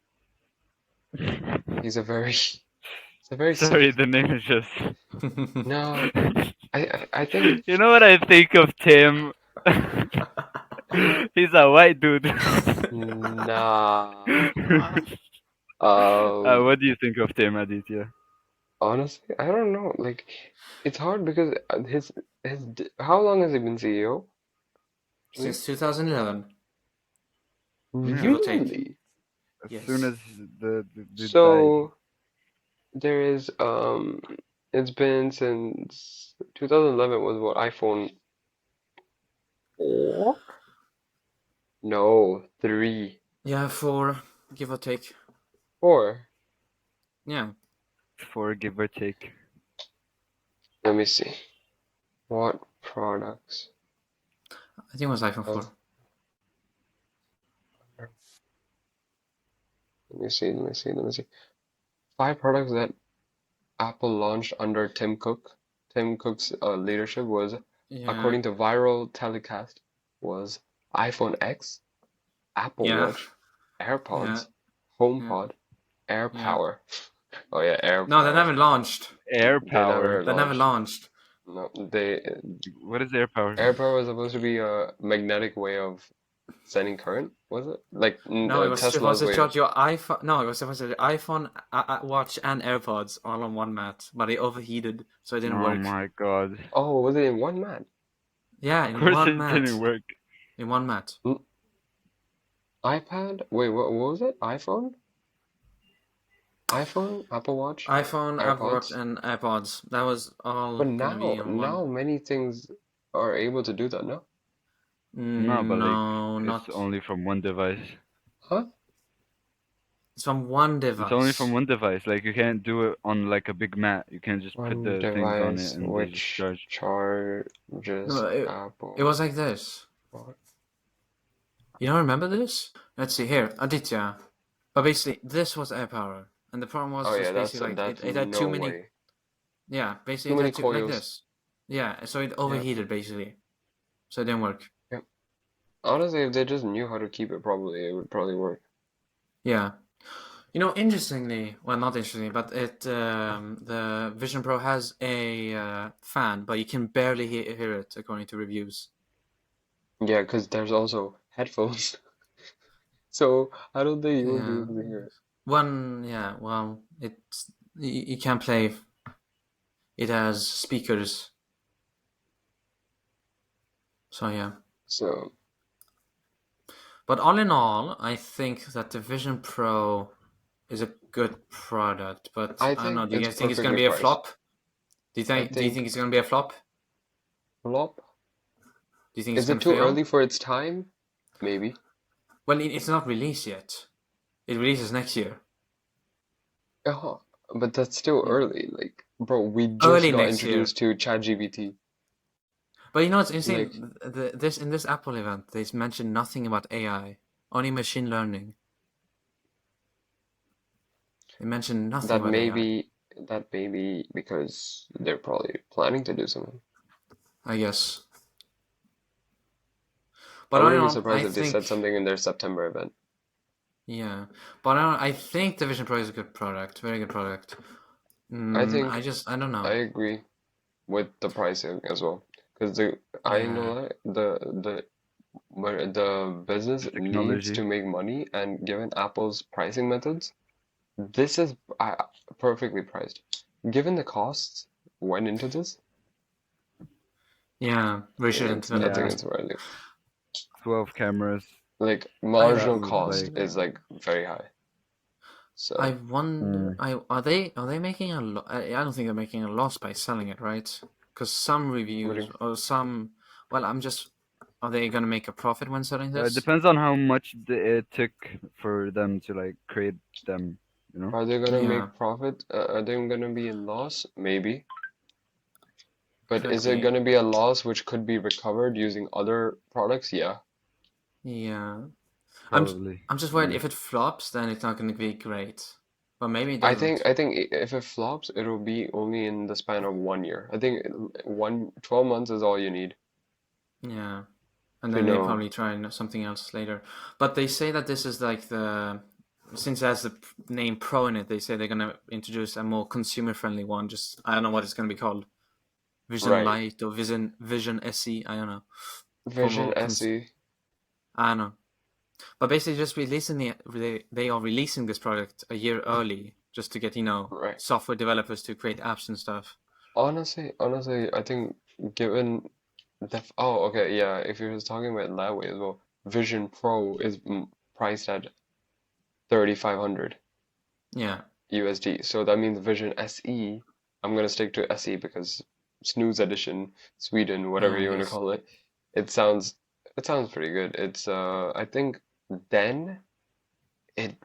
Speaker 2: he's a very, he's a very
Speaker 1: Sorry, the name is just.
Speaker 2: No, I think
Speaker 1: You know what I think of Tim? He's a white dude.
Speaker 2: nah.
Speaker 1: What do you think of Tim, Aditya?
Speaker 2: Honestly, I don't know. Like, it's hard because how long has he been CEO?
Speaker 3: Since 2011.
Speaker 1: Yeah.
Speaker 3: Give or take.
Speaker 2: Really?
Speaker 1: As
Speaker 3: Yes.
Speaker 1: soon as the dude died.
Speaker 2: So there is it's been since 2011 was what, iPhone 4? No, 3.
Speaker 3: Yeah, 4, give or take.
Speaker 2: 4.
Speaker 3: Yeah.
Speaker 1: For give or take.
Speaker 2: Let me see. What products?
Speaker 3: I think it was iPhone 4.
Speaker 2: Let me see. 5 products that Apple launched under Tim Cook. Tim Cook's leadership was,
Speaker 3: Yeah.
Speaker 2: according to Viral Telecast, was iPhone X, Apple
Speaker 3: Yeah.
Speaker 2: Watch, AirPods,
Speaker 3: Yeah.
Speaker 2: HomePod, AirPower. Oh yeah, AirPower.
Speaker 3: No, they never launched.
Speaker 1: Air
Speaker 2: They
Speaker 1: power.
Speaker 3: They never launched.
Speaker 2: No,
Speaker 1: What is air power?
Speaker 2: AirPower was supposed to be a magnetic way of sending current, was it? Like
Speaker 3: No, it was supposed
Speaker 2: Tesla's
Speaker 3: to
Speaker 2: way of.
Speaker 3: charge your iPhone. No, it was supposed to iPhone, watch, and AirPods all on one mat, but it overheated, so it didn't
Speaker 1: Oh
Speaker 3: work.
Speaker 1: my god.
Speaker 2: Oh, was it in one mat?
Speaker 3: Yeah,
Speaker 1: Of
Speaker 3: in
Speaker 1: course
Speaker 3: one
Speaker 1: it didn't
Speaker 3: mat.
Speaker 1: work.
Speaker 3: In one mat.
Speaker 2: iPad? Wait, what was it? iPhone? iPhone? Apple Watch?
Speaker 3: iPhone, Apple Watch,
Speaker 2: AirPods?
Speaker 3: and AirPods. That was all
Speaker 2: But
Speaker 3: gonna be on one.
Speaker 2: now many things are able to do that, no?
Speaker 1: No, but like
Speaker 3: No,
Speaker 1: it's
Speaker 3: not.
Speaker 1: only from one device.
Speaker 2: Huh?
Speaker 3: It's from one
Speaker 1: It's only from
Speaker 3: device.
Speaker 1: one device. Like you can't do it on like a big mat. You can't just put
Speaker 2: One
Speaker 1: the things on it
Speaker 2: device
Speaker 1: and they just
Speaker 2: which
Speaker 1: charge.
Speaker 2: charges
Speaker 3: No, it
Speaker 2: Apple
Speaker 3: was like this.
Speaker 2: Watch.
Speaker 3: You don't remember this? Let's see here, Aditya. But basically, this was air power, and the problem was
Speaker 2: Oh yeah,
Speaker 3: just basically like
Speaker 2: that's
Speaker 3: it had too
Speaker 2: no
Speaker 3: many.
Speaker 2: way.
Speaker 3: Yeah, basically
Speaker 2: Too
Speaker 3: it
Speaker 2: many
Speaker 3: had to like
Speaker 2: coils.
Speaker 3: this. Yeah, so it
Speaker 2: Yeah.
Speaker 3: overheated basically, so it didn't work.
Speaker 2: Yep. Honestly, if they just knew how to keep it properly, it would probably work.
Speaker 3: Yeah. You know, interestingly, well, not interestingly, but the Vision Pro has a fan, but you can barely hear it according to reviews.
Speaker 2: Yeah, because there's also headphones. So how do they you would be
Speaker 3: Yeah.
Speaker 2: able to hear it?
Speaker 3: Yeah, well, it's you can't play. It has speakers, so yeah.
Speaker 2: So
Speaker 3: But all in all, I think that the Vision Pro is a good product. But
Speaker 2: I
Speaker 3: I don't know.
Speaker 2: think
Speaker 3: Do you
Speaker 2: it's
Speaker 3: guys think it's gonna
Speaker 2: perfectly
Speaker 3: be a
Speaker 2: priced.
Speaker 3: flop? Do you
Speaker 2: I
Speaker 3: think? Do you
Speaker 2: think
Speaker 3: think it's gonna be a flop?
Speaker 2: flop.
Speaker 3: Do you think it's
Speaker 2: Is it
Speaker 3: gonna
Speaker 2: too early
Speaker 3: fail?
Speaker 2: for its time? Maybe.
Speaker 3: Well, it's not released yet. It releases next year.
Speaker 2: Uh-huh. But that's still
Speaker 3: Yeah.
Speaker 2: early. Like, bro, we just
Speaker 3: Early
Speaker 2: got
Speaker 3: next year.
Speaker 2: introduced to ChatGPT.
Speaker 3: But you know what's
Speaker 2: Like
Speaker 3: insane? This in this Apple event, they mentioned nothing about AI, only machine learning. They mentioned nothing
Speaker 2: that
Speaker 3: about AI.
Speaker 2: maybe because they're probably planning to do something.
Speaker 3: I guess.
Speaker 2: I
Speaker 3: But all in
Speaker 2: wouldn't be
Speaker 3: all, I
Speaker 2: surprised if they said
Speaker 3: think
Speaker 2: something in their September event.
Speaker 3: yeah. But I think the Vision Pro is a good product, very good product.
Speaker 2: I think
Speaker 3: I don't
Speaker 2: I
Speaker 3: know.
Speaker 2: agree with the pricing as well. Because I
Speaker 3: Yeah,
Speaker 2: know that the business
Speaker 1: The
Speaker 2: needs
Speaker 1: technology.
Speaker 2: to make money, and given Apple's pricing methods, this is perfectly priced. Given the costs went into this,
Speaker 3: yeah. We shouldn't.
Speaker 2: I
Speaker 3: But
Speaker 2: think
Speaker 1: Yeah.
Speaker 2: it's worthy.
Speaker 1: 12 cameras.
Speaker 2: Like
Speaker 3: I
Speaker 2: marginal
Speaker 1: That was
Speaker 2: cost
Speaker 1: like.
Speaker 2: is like very high.
Speaker 3: I
Speaker 2: So
Speaker 3: wonder. Are they making a lo I don't think they're making a loss by selling it, right? Because some
Speaker 2: what do
Speaker 3: reviews
Speaker 2: you,
Speaker 3: or some. Well, I'm just. Are they gonna make a profit when selling
Speaker 1: It
Speaker 3: this?
Speaker 1: depends on how much it took for them to like create them, you know?
Speaker 2: are they gonna
Speaker 3: Yeah,
Speaker 2: make profit? Are they gonna be in loss? Maybe. But
Speaker 3: could
Speaker 2: is it
Speaker 3: be.
Speaker 2: gonna be a loss which could be recovered using other products? Yeah.
Speaker 3: Yeah. I'm j-
Speaker 1: Probably.
Speaker 3: I'm just worried
Speaker 1: Yeah.
Speaker 3: if it flops, then it's not gonna be great. But maybe it
Speaker 2: I
Speaker 3: doesn't.
Speaker 2: think if it flops, it'll be only in the span of 1 year. I think 12 months is all you need
Speaker 3: Yeah. And
Speaker 2: to
Speaker 3: then they
Speaker 2: know.
Speaker 3: probably try something else later. But they say that this is like since it has the name Pro in it, they say they're gonna introduce a more consumer-friendly one. Just I don't know what it's gonna be called, Vision
Speaker 2: Right.
Speaker 3: Lite or Vision SE. I don't know. For
Speaker 2: Vision
Speaker 3: more
Speaker 2: SE.
Speaker 3: I don't know. But basically, just releasing they are releasing this product a year early, just to get
Speaker 2: Right.
Speaker 3: software developers to create apps and stuff.
Speaker 2: Honestly, I think given oh, okay, yeah, if you're just talking about it that way as well, Vision Pro is priced at 3,500
Speaker 3: Yeah.
Speaker 2: USD. So that means Vision SE, I'm gonna stick to SE because Snooze Edition, Sweden, whatever
Speaker 3: Yeah. I
Speaker 2: you want to
Speaker 3: guess.
Speaker 2: call it, it sounds it sounds pretty good. It's I think then it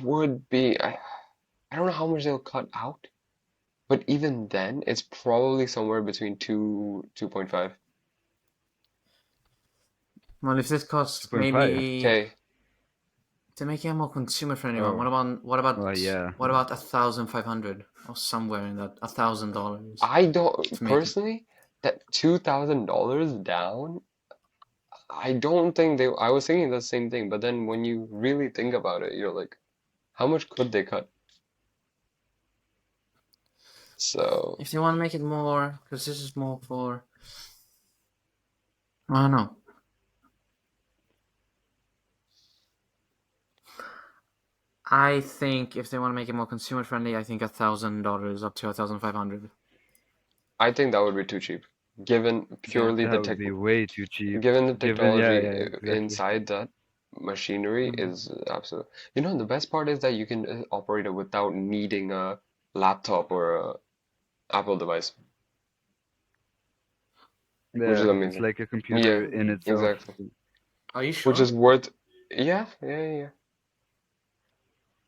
Speaker 2: would be I don't know how much they'll cut out, but even then it's probably somewhere between 2.5.
Speaker 3: Well, if this costs
Speaker 1: 2.5.
Speaker 3: maybe
Speaker 2: Okay.
Speaker 3: to make it a more consumer friendly one,
Speaker 1: Oh. Well, yeah.
Speaker 3: what about 1,500 or somewhere in that $1,000
Speaker 2: I don't
Speaker 3: to make it?
Speaker 2: personally that $2,000 down. I don't think they. I was thinking the same thing, but then when you really think about it, you're like, how much could they cut? So
Speaker 3: If they want to make it more, because this is more for I don't know. I think if they want to make it more consumer friendly, I think $1,000 up to $1,500.
Speaker 2: I think that would be too cheap, given
Speaker 3: Yeah.
Speaker 2: purely the
Speaker 1: That would
Speaker 2: tech,
Speaker 1: be way too cheap.
Speaker 2: given the
Speaker 1: Given, yeah,
Speaker 2: technology
Speaker 1: yeah, exactly.
Speaker 2: inside that machinery
Speaker 3: Mhm.
Speaker 2: is absolute. You know, the best part is that you can operate it without needing a laptop or a Apple device, which is
Speaker 1: Yeah, it's
Speaker 2: amazing.
Speaker 1: like a
Speaker 2: Yeah,
Speaker 1: computer in itself.
Speaker 2: exactly.
Speaker 3: Are you
Speaker 2: Which
Speaker 3: sure?
Speaker 2: is worth, yeah, yeah, yeah.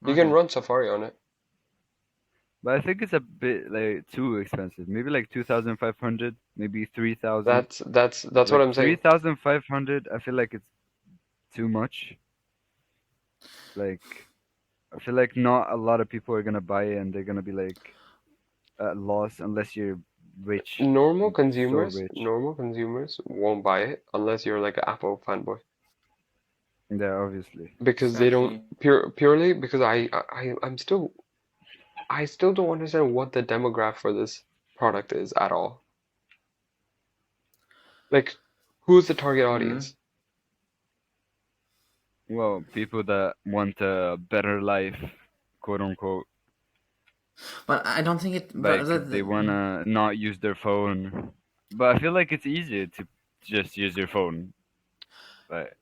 Speaker 2: You can
Speaker 3: Okay.
Speaker 2: run Safari on it.
Speaker 1: But I think it's a bit like too expensive. Maybe like 2,500, maybe 3,000.
Speaker 2: That's what
Speaker 1: Like
Speaker 2: I'm saying.
Speaker 1: 3,500, I feel like it's too much. Like I feel like not a lot of people are gonna buy it, and they're gonna be like at loss unless you're rich, so rich.
Speaker 2: Normal consumers won't buy it unless you're like an Apple fanboy.
Speaker 1: Yeah, obviously.
Speaker 2: Because they don't
Speaker 3: Exactly.
Speaker 2: purely because I still don't understand what the demographic for this product is at all. Like, who's the target
Speaker 3: Mm.
Speaker 2: audience?
Speaker 1: Well, people that want a better life, quote unquote.
Speaker 3: But I don't think it. But
Speaker 1: Like they wanna not use their phone. But I feel like it's easier to just use your phone. Like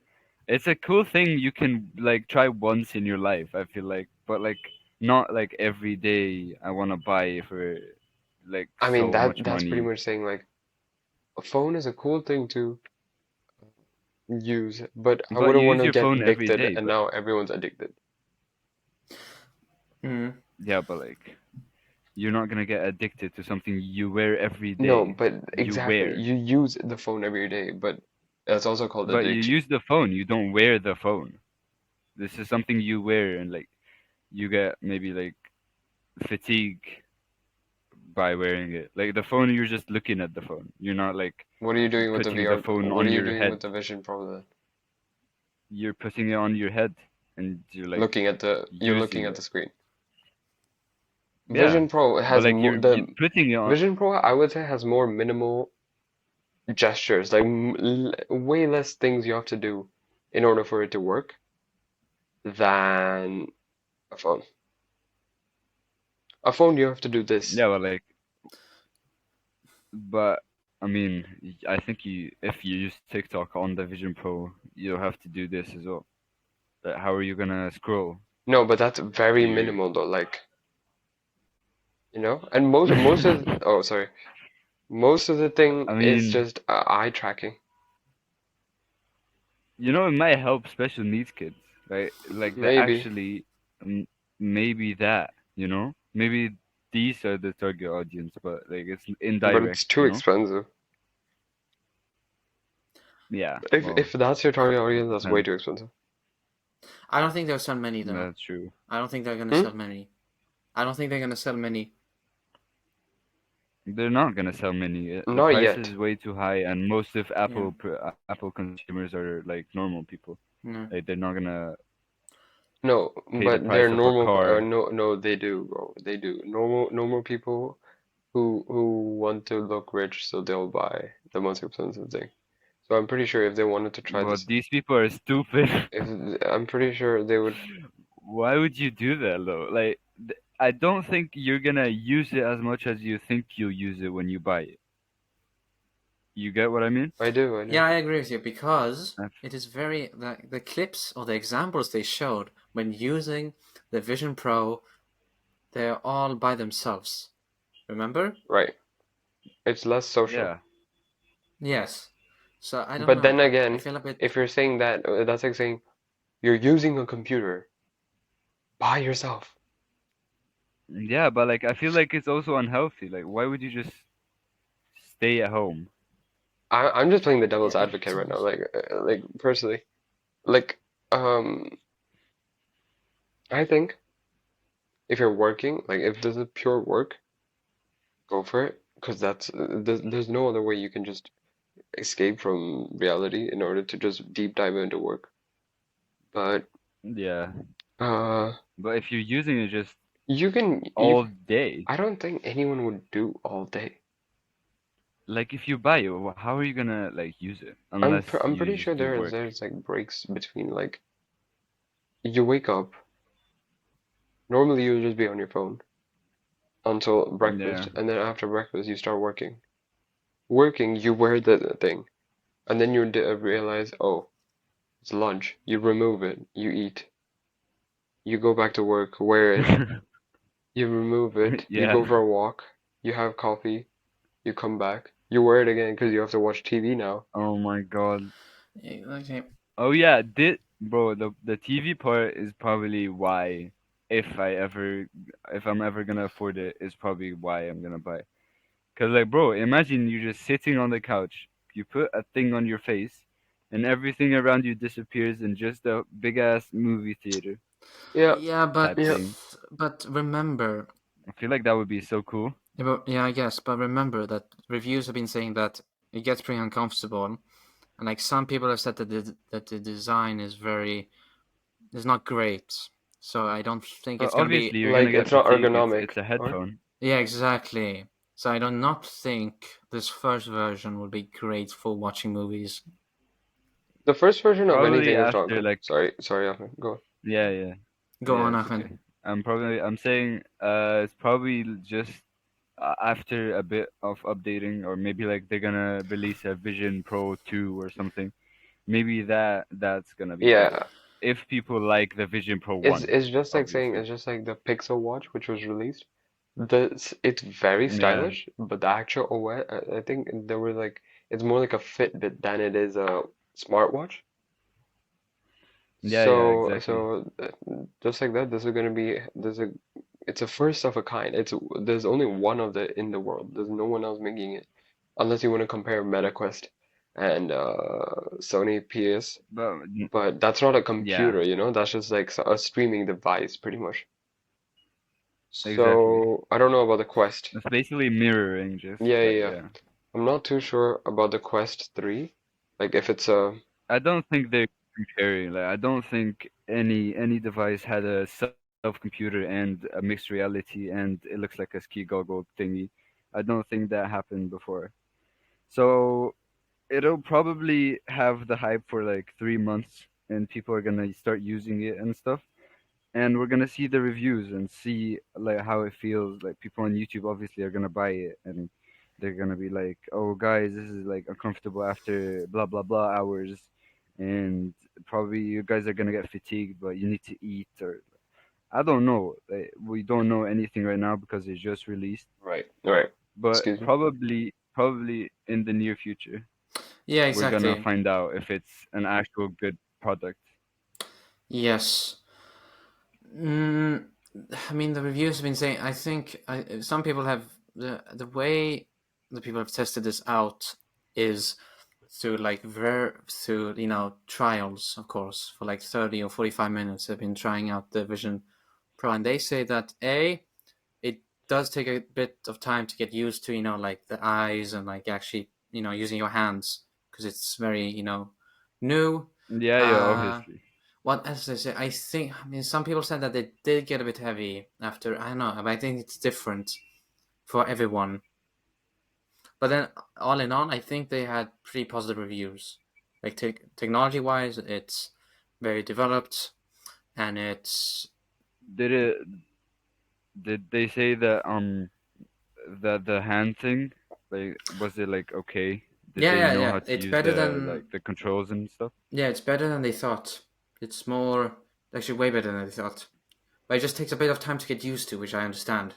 Speaker 1: it's a cool thing you can like try once in your life, I feel like. But like not like every day I wanna buy it for like
Speaker 2: I mean,
Speaker 1: so much
Speaker 2: that's pretty
Speaker 1: money.
Speaker 2: much saying like a phone is a cool thing to use, but I
Speaker 1: But
Speaker 2: wouldn't
Speaker 1: you
Speaker 2: want
Speaker 1: use
Speaker 2: to
Speaker 1: your
Speaker 2: get
Speaker 1: phone every
Speaker 2: addicted,
Speaker 1: day,
Speaker 2: and
Speaker 1: but
Speaker 2: now everyone's addicted.
Speaker 3: Mm.
Speaker 1: yeah, but like you're not gonna get addicted to something you wear every
Speaker 2: No,
Speaker 1: day.
Speaker 2: but
Speaker 1: You
Speaker 2: exactly,
Speaker 1: wear.
Speaker 2: you use the phone every day, but that's also called
Speaker 1: But you
Speaker 2: addiction.
Speaker 1: use the phone, you don't wear the phone. This is something you wear and like you get maybe like fatigue by wearing it. Like the phone, you're just looking at the phone. You're not like
Speaker 2: What are you doing with the
Speaker 1: putting the
Speaker 2: VR?
Speaker 1: phone
Speaker 2: What are
Speaker 1: on
Speaker 2: you
Speaker 1: your
Speaker 2: doing
Speaker 1: head.
Speaker 2: with the Vision Pro then?
Speaker 1: You're putting it on your head and you're like
Speaker 2: You're looking
Speaker 1: using
Speaker 2: at the
Speaker 1: it.
Speaker 2: screen.
Speaker 1: Yeah,
Speaker 2: Vision Pro
Speaker 1: but
Speaker 2: has
Speaker 1: like
Speaker 2: mo
Speaker 1: you're
Speaker 2: the
Speaker 1: putting it on.
Speaker 2: Vision Pro, I would say, has more minimal gestures, like way less things you have to do in order for it to work than a phone. A phone, you have to do this.
Speaker 1: Yeah, but like, but I mean, I think you if you use TikTok on the Vision Pro, you'll have to do this as well. Like, how are you gonna scroll?
Speaker 2: No, but that's very
Speaker 1: You.
Speaker 2: minimal though, like, and most of oh, sorry. Most of the thing
Speaker 1: I
Speaker 2: is
Speaker 1: mean,
Speaker 2: just eye tracking.
Speaker 1: it might help special needs kids, right? Like they
Speaker 2: Maybe,
Speaker 1: actually, maybe that, maybe these are the target audience, but like it's
Speaker 2: but
Speaker 1: indirect,
Speaker 2: it's too expensive.
Speaker 1: Yeah, well,
Speaker 2: If that's your target audience, that's way
Speaker 1: depends.
Speaker 2: too expensive.
Speaker 3: I don't think they'll sell many though.
Speaker 1: That's true.
Speaker 3: I don't think they're gonna
Speaker 2: Hmm?
Speaker 3: sell many. I don't think they're gonna sell many.
Speaker 1: They're not gonna sell many. The
Speaker 2: Not
Speaker 1: price
Speaker 2: yet.
Speaker 1: is way too high, and most of
Speaker 3: Yeah.
Speaker 1: Apple consumers are like normal people.
Speaker 3: No.
Speaker 1: Like they're not gonna
Speaker 2: No,
Speaker 1: pay the
Speaker 2: but they're
Speaker 1: price of a
Speaker 2: normal.
Speaker 1: car.
Speaker 2: No, no, they do, bro. They do. Normal people who want to look rich, so they'll buy the most expensive thing. So I'm pretty sure if they wanted to try
Speaker 1: But
Speaker 2: this,
Speaker 1: these people are stupid.
Speaker 2: if I'm pretty sure they would.
Speaker 1: Why would you do that though? Like, I don't think you're gonna use it as much as you think you'll use it when you buy it. You get what I mean?
Speaker 2: I do, I do.
Speaker 3: Yeah, I agree with you because
Speaker 1: That's-
Speaker 3: it is very the clips or the examples they showed when using the Vision Pro, they're all by themselves. Remember?
Speaker 2: Right. It's less social.
Speaker 1: Yeah.
Speaker 3: Yes. So I don't
Speaker 2: But then
Speaker 3: know. I
Speaker 2: again,
Speaker 3: feel a bit.
Speaker 2: if you're saying that, that's like saying you're using a computer by yourself.
Speaker 1: Yeah, but like I feel like it's also unhealthy. Like, why would you just stay at home?
Speaker 2: I'm just playing the
Speaker 3: Yeah,
Speaker 2: devil's advocate right now, like personally, like um, I think if you're working, like if this is pure work, go for it, because there's no other way you can just escape from reality in order to just deep dive into work. But
Speaker 1: Yeah.
Speaker 2: uh,
Speaker 1: But if you're using it just
Speaker 2: you
Speaker 1: all day,
Speaker 2: I don't think anyone would do all day.
Speaker 1: like if you buy it, how are you gonna like use it unless
Speaker 2: I'm
Speaker 1: you
Speaker 2: pretty
Speaker 1: just
Speaker 2: sure
Speaker 1: do work?
Speaker 2: there's like breaks between like you wake up, Normally you would just be on your phone until
Speaker 1: Yeah.
Speaker 2: breakfast, and then after breakfast you start working. Working, you wear the thing, and then you realize, oh, it's lunch. You remove it, you eat. You go back to work, wear it, you remove it, you
Speaker 1: Yeah.
Speaker 2: go for a walk, you have coffee, you come back, you wear it again because you have to watch TV now.
Speaker 1: Oh my God.
Speaker 3: Okay.
Speaker 1: Oh yeah, bro, the TV part is probably why if I'm ever gonna afford it, is probably why I'm gonna buy. Cause like, bro, imagine you just sitting on the couch, you put a thing on your face, and everything around you disappears in just a big ass movie theater
Speaker 2: Yeah,
Speaker 3: Yeah,
Speaker 1: type
Speaker 2: yeah.
Speaker 1: thing.
Speaker 3: but remember,
Speaker 1: I feel like that would be so cool.
Speaker 3: yeah, I guess, but remember that reviews have been saying that it gets pretty uncomfortable, and like some people have said that the design is not great. So I don't think
Speaker 1: But
Speaker 3: it's gonna be.
Speaker 1: obviously, you're gonna
Speaker 2: Like
Speaker 1: get
Speaker 2: it's not
Speaker 1: fatigued. It's
Speaker 2: ergonomic,
Speaker 1: it's a
Speaker 2: or
Speaker 1: headphone.
Speaker 3: Yeah, exactly. So I do not think this first version will be great for watching movies.
Speaker 2: the first version of
Speaker 1: Probably
Speaker 2: anything is not
Speaker 1: after
Speaker 2: good.
Speaker 1: like,
Speaker 2: Sorry, Ahmed, go on.
Speaker 1: yeah, yeah,
Speaker 3: Go
Speaker 1: yeah.
Speaker 3: on,
Speaker 1: It's
Speaker 3: Ahmed.
Speaker 1: okay. I'm saying it's probably just after a bit of updating, or maybe like they're gonna release a Vision Pro 2 or something. Maybe that's gonna be better.
Speaker 2: Yeah,
Speaker 1: If people like the Vision Pro
Speaker 2: it's
Speaker 1: 1,
Speaker 2: it's just like saying
Speaker 1: obviously.
Speaker 2: it's just like the Pixel Watch, which was released. It's very
Speaker 1: Yeah,
Speaker 2: stylish, but the actual OS, I think there were like it's more like a Fitbit than it is a smartwatch.
Speaker 1: yeah,
Speaker 2: So
Speaker 1: exactly.
Speaker 2: so just like that, this is gonna be it's a first of a kind. There's only one of the in the world. There's no one else making it, unless you want to compare MetaQuest and Sony PS.
Speaker 1: But
Speaker 2: But that's not a
Speaker 1: yeah,
Speaker 2: computer, you know? That's just like a streaming device, pretty much.
Speaker 1: exactly.
Speaker 2: So I don't know about the Quest.
Speaker 1: It's basically mirroring, just
Speaker 2: Yeah,
Speaker 1: like
Speaker 2: yeah, yeah.
Speaker 1: yeah.
Speaker 2: I'm not too sure about the Quest 3. Like if it's a
Speaker 1: I don't think they're comparing. Like I don't think any device had a self computer and a mixed reality, and it looks like a ski goggle thingy. I don't think that happened before. So it'll probably have the hype for like 3 months, and people are gonna start using it and stuff. And we're gonna see the reviews and see like how it feels. Like people on YouTube obviously are gonna buy it, and they're gonna be like, "Oh, guys, this is like uncomfortable after blah blah blah hours," and probably you guys are gonna get fatigued, but you need to eat, or I don't know. Like, we don't know anything right now because it's just released,
Speaker 2: right, right.
Speaker 1: but
Speaker 2: Excuse me.
Speaker 1: probably in the near future
Speaker 3: Yeah,
Speaker 1: we're gonna
Speaker 3: exactly.
Speaker 1: find out if it's an actual good product.
Speaker 3: Yes. Mm, I mean, the reviews have been saying. I think some people have the way the people have tested this out is through like through trials, of course, for like 30 or 45 minutes. They've been trying out the Vision Pro, and they say that it does take a bit of time to get used to, like the eyes and like actually, using your hands because it's very, new.
Speaker 1: Yeah, yeah,
Speaker 3: Uh,
Speaker 1: obviously.
Speaker 3: what else they say? I mean, some people said that they did get a bit heavy after. I don't know, but I think it's different for everyone. But then, all in all, I think they had pretty positive reviews. Like technology-wise, it's very developed, and it's
Speaker 1: Did it? Did they say that the hand thing, like, was it like okay? Did
Speaker 3: yeah,
Speaker 1: they
Speaker 3: yeah,
Speaker 1: know
Speaker 3: yeah.
Speaker 1: how to
Speaker 3: It's
Speaker 1: use
Speaker 3: better
Speaker 1: the
Speaker 3: than
Speaker 1: like the controls and stuff?
Speaker 3: Yeah, it's better than they thought. It's more, actually, way better than they thought. But it just takes a bit of time to get used to, which I understand.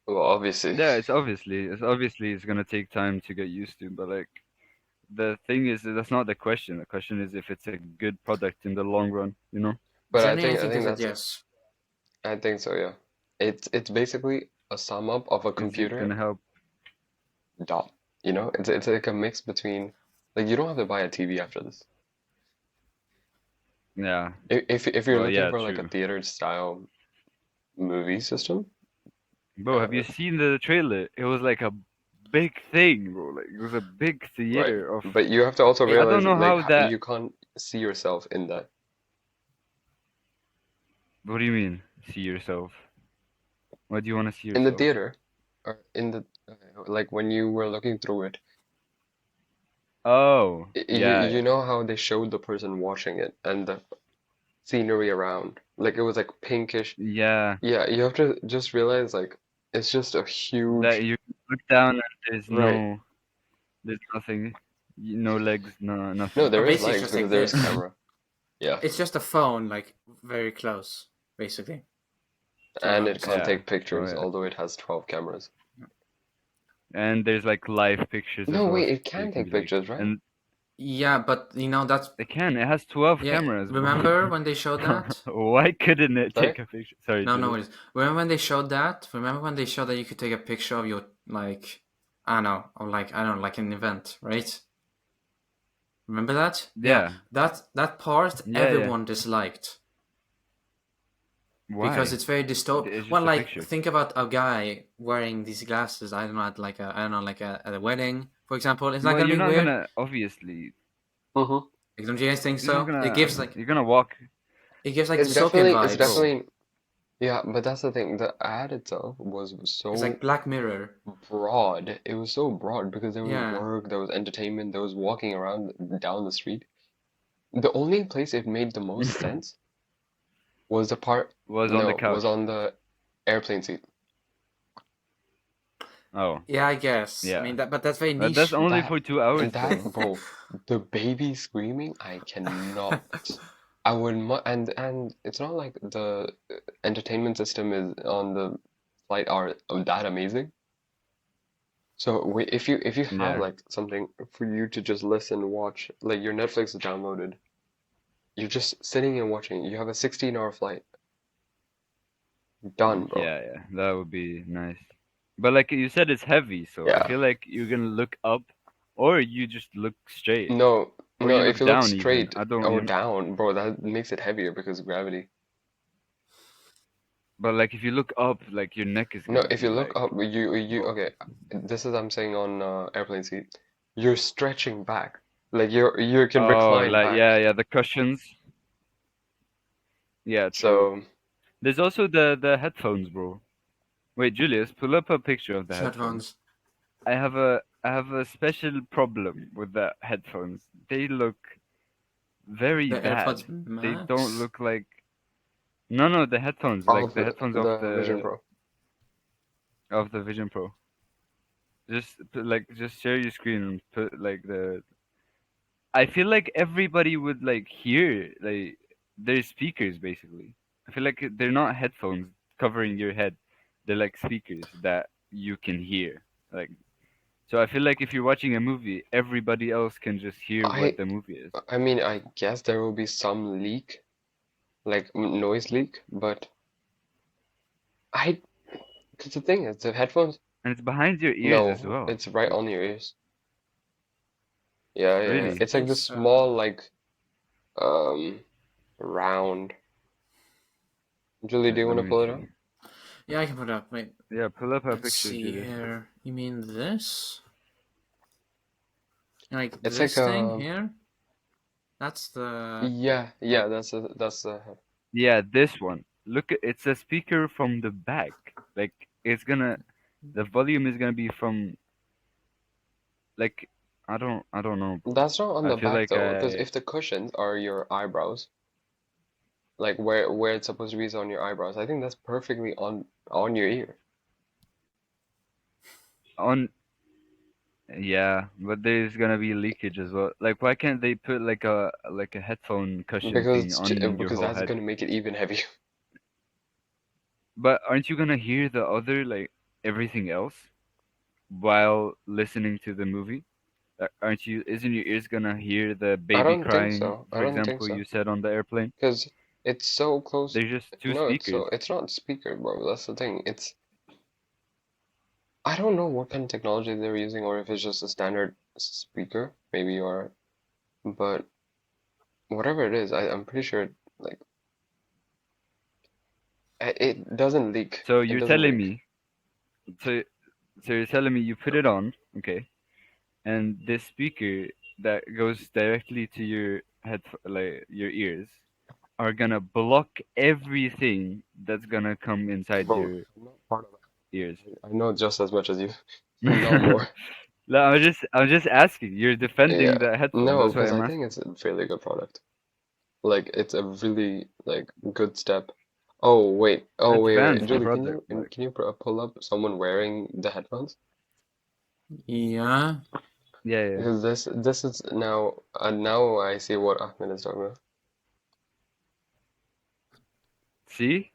Speaker 2: Well, obviously.
Speaker 1: Yeah, it's obviously it's gonna take time to get used to, but like the thing is that that's not the question. The question is if it's a good product in the long run, you know?
Speaker 2: But
Speaker 3: Generally, I
Speaker 2: I
Speaker 3: think they
Speaker 2: think
Speaker 3: said
Speaker 2: that's
Speaker 3: yes.
Speaker 2: I think so, yeah. It's basically a sum up of a
Speaker 1: Is it
Speaker 2: computer
Speaker 1: gonna help?
Speaker 2: dot. You know, it's like a mix between like you don't have to buy a TV after this.
Speaker 1: Yeah.
Speaker 2: If you're
Speaker 1: Well,
Speaker 2: looking
Speaker 1: yeah,
Speaker 2: for like a
Speaker 1: true.
Speaker 2: theater style movie system,
Speaker 1: Bro, have you seen the trailer? It was like a big thing, bro. Like it was a big
Speaker 2: right.
Speaker 1: theater of.
Speaker 2: But you have to also
Speaker 3: It,
Speaker 1: I don't
Speaker 2: realize
Speaker 1: know
Speaker 2: like
Speaker 1: how that.
Speaker 2: you can't see yourself in that.
Speaker 1: What do you mean? See yourself? What do you want to see
Speaker 2: In the
Speaker 1: yourself?
Speaker 2: theater or in the like when you were looking through it,
Speaker 1: Oh,
Speaker 2: you
Speaker 1: yeah.
Speaker 2: know how they showed the person watching it and the scenery around. Like it was like pinkish.
Speaker 1: Yeah,
Speaker 2: Yeah, you have to just realize like it's just a
Speaker 1: that
Speaker 2: huge,
Speaker 1: you look down and
Speaker 2: right.
Speaker 1: there's nothing, no legs,
Speaker 2: No,
Speaker 1: nothing.
Speaker 3: Or
Speaker 2: there is
Speaker 3: basically, it's
Speaker 2: legs
Speaker 3: just
Speaker 2: because
Speaker 3: like
Speaker 2: there is
Speaker 3: this.
Speaker 2: camera. Yeah,
Speaker 3: It's just a phone, like very close, basically. To
Speaker 2: and
Speaker 3: the
Speaker 2: it can't
Speaker 1: Yeah.
Speaker 2: take
Speaker 1: Oh
Speaker 2: pictures,
Speaker 1: yeah.
Speaker 2: although it has 12 cameras.
Speaker 1: And there's like live pictures as
Speaker 2: No,
Speaker 1: well,
Speaker 2: wait,
Speaker 1: so
Speaker 2: it
Speaker 1: you
Speaker 2: can
Speaker 1: can
Speaker 2: take
Speaker 1: be like,
Speaker 2: pictures, right?
Speaker 1: and
Speaker 3: Yeah, but that's
Speaker 1: it can. It has 12
Speaker 3: yeah.
Speaker 1: cameras, bro.
Speaker 3: Remember when they showed that?
Speaker 1: Why couldn't it
Speaker 2: Sorry?
Speaker 1: take a picture? Sorry,
Speaker 3: No, no
Speaker 1: Julius.
Speaker 3: worries. Remember when they showed that? Remember when they showed that you could take a picture of your like, I don't know, or like I don't know, like an event, right? Remember that? Yeah,
Speaker 1: Yeah.
Speaker 3: that part
Speaker 1: Yeah, yeah.
Speaker 3: everyone disliked because
Speaker 1: Why?
Speaker 3: it's very
Speaker 1: It's
Speaker 3: Well,
Speaker 1: just a
Speaker 3: like
Speaker 1: picture.
Speaker 3: think about a guy wearing these glasses. I don't know, at like a I don't know, like at a wedding, for example. It's not
Speaker 1: Well,
Speaker 3: gonna
Speaker 1: you're
Speaker 3: be
Speaker 1: not
Speaker 3: weird.
Speaker 1: gonna obviously.
Speaker 2: Mm-hmm.
Speaker 3: Like, don't you guys think
Speaker 1: You're not
Speaker 3: so? It
Speaker 1: gonna.
Speaker 3: gives like
Speaker 1: You're gonna walk,
Speaker 3: the Soken
Speaker 2: It's
Speaker 3: vibes.
Speaker 1: bro.
Speaker 2: definitely, yeah, but that's the thing. The ad itself was
Speaker 3: It's like
Speaker 2: so
Speaker 3: Black Mirror.
Speaker 2: broad. It was so broad because there was
Speaker 3: Yeah.
Speaker 2: work, there was entertainment, there was walking around down the street. The only place it made the most sense was the part,
Speaker 1: Was on the
Speaker 2: no, was
Speaker 1: couch.
Speaker 2: on the airplane seat.
Speaker 1: Oh,
Speaker 3: Yeah, I guess. I
Speaker 1: yeah.
Speaker 3: mean but that's very
Speaker 1: But that's
Speaker 3: niche.
Speaker 1: only
Speaker 2: That,
Speaker 1: for 2 hours,
Speaker 2: that,
Speaker 1: bro.
Speaker 2: bro, the baby screaming, I cannot. I would mu and it's not like the entertainment system is on the flight are that amazing. So if you have
Speaker 1: Yeah.
Speaker 2: like something for you to just listen, watch, like your Netflix is downloaded, you're just sitting and watching. You have a 16-hour flight. Done, bro.
Speaker 1: Yeah, yeah. That would be nice. But like you said, it's heavy, so I
Speaker 2: Yeah.
Speaker 1: feel like you're gonna look up, or you just look straight,
Speaker 2: No,
Speaker 1: or
Speaker 2: no,
Speaker 1: you
Speaker 2: if
Speaker 1: look
Speaker 2: you look
Speaker 1: down even.
Speaker 2: straight
Speaker 1: I don't.
Speaker 2: or
Speaker 1: You know,
Speaker 2: down, bro, that makes it heavier because of gravity.
Speaker 1: but like if you look up, like your neck is
Speaker 2: No,
Speaker 1: gonna
Speaker 2: if you
Speaker 1: be
Speaker 2: look
Speaker 1: like,
Speaker 2: up, you
Speaker 1: bro.
Speaker 2: okay, this is I'm saying on airplane seat. You're stretching back. Like you can
Speaker 1: Oh,
Speaker 2: recline
Speaker 1: like
Speaker 2: back.
Speaker 1: yeah, yeah. The cushions. Yeah, true.
Speaker 2: So,
Speaker 1: There's also the headphones, bro. Wait, Julius, pull up a picture of the headphones.
Speaker 3: Headphones.
Speaker 1: I have a special problem with the headphones. They look very
Speaker 3: The
Speaker 1: bad.
Speaker 3: AirPods
Speaker 1: They don't
Speaker 3: Max.
Speaker 1: look like no, the headphones,
Speaker 2: oh,
Speaker 1: like the headphones
Speaker 2: the Vision Pro.
Speaker 1: of the Vision Pro. Just share your screen and put like the. I feel like everybody would like hear like they're speakers basically. I feel like they're not headphones covering your head. They're like speakers that you can hear. Like so I feel like if you're watching a movie, everybody else can just hear what
Speaker 2: I
Speaker 1: the movie is.
Speaker 2: I mean, I guess there will be some leak, like noise leak, but I, because the thing is, the headphones,
Speaker 1: And it's behind your ears as
Speaker 2: no,
Speaker 1: well.
Speaker 2: it's right
Speaker 1: Like
Speaker 2: on your ears. Yeah, yeah,
Speaker 3: I
Speaker 2: yeah.
Speaker 1: really?
Speaker 2: It's like
Speaker 3: think
Speaker 2: this
Speaker 3: so.
Speaker 2: small, like, um, round. Julie, do
Speaker 1: Wait,
Speaker 2: you
Speaker 1: let
Speaker 2: want to
Speaker 1: me
Speaker 2: pull it up?
Speaker 1: see.
Speaker 3: Yeah, I can put it up. Wait,
Speaker 1: Yeah, pull up a
Speaker 3: let's
Speaker 1: picture,
Speaker 3: see
Speaker 1: Julius.
Speaker 3: here. You mean this? Like
Speaker 2: It's like
Speaker 3: this thing here? That's the
Speaker 2: yeah, yeah. That's
Speaker 1: Yeah, this one. Look, it's a speaker from the back. Like the volume is gonna be from like I don't know, bro.
Speaker 2: that's not on
Speaker 1: I
Speaker 2: the
Speaker 1: feel
Speaker 2: back
Speaker 1: like
Speaker 2: though, because if the cushions are your eyebrows, like where it's supposed to be is on your eyebrows, I think that's perfectly on your ear.
Speaker 1: on yeah, but there's gonna be leakage as well. Like why can't they put like a headphone cushion thing on your
Speaker 2: Because
Speaker 1: whole
Speaker 2: that's
Speaker 1: head?
Speaker 2: gonna make it even heavier.
Speaker 1: But aren't you gonna hear the other like everything else while listening to the movie? Aren't you? Isn't your ears gonna hear the
Speaker 2: I
Speaker 1: baby
Speaker 2: don't think
Speaker 1: crying,
Speaker 2: so. I
Speaker 1: for
Speaker 2: don't think
Speaker 1: example,
Speaker 2: so.
Speaker 1: you said on the airplane?
Speaker 2: Because it's so close.
Speaker 1: They're just two
Speaker 2: No,
Speaker 1: speakers.
Speaker 2: it's not speaker, bro. That's the thing. I don't know what kind of technology they're using or if it's just a standard speaker, maybe or but whatever it is, I'm pretty sure like it doesn't leak.
Speaker 1: So
Speaker 2: It
Speaker 1: you're
Speaker 2: doesn't
Speaker 1: telling
Speaker 2: leak.
Speaker 1: me, so so you're telling me you put it on, okay, and this speaker that goes directly to your head, like your ears, are gonna block everything that's gonna come inside
Speaker 2: Bro,
Speaker 1: your
Speaker 2: I'm not part of
Speaker 1: ears.
Speaker 2: it. I know just as much as you, not more.
Speaker 1: No, I'm just asking. You're defending
Speaker 2: Yeah.
Speaker 1: the headphone.
Speaker 2: No,
Speaker 1: That's why
Speaker 2: because
Speaker 1: I'm
Speaker 2: I think
Speaker 1: asking.
Speaker 2: it's a fairly good product. Like it's a really like good step. Oh wait,
Speaker 1: It's
Speaker 2: wait.
Speaker 1: fans the
Speaker 2: Julie,
Speaker 1: product. Like,
Speaker 2: can you pull up someone wearing the headphones?
Speaker 3: Yeah.
Speaker 1: yeah.
Speaker 2: Because this is now I see what Ahmed is talking about.
Speaker 1: See,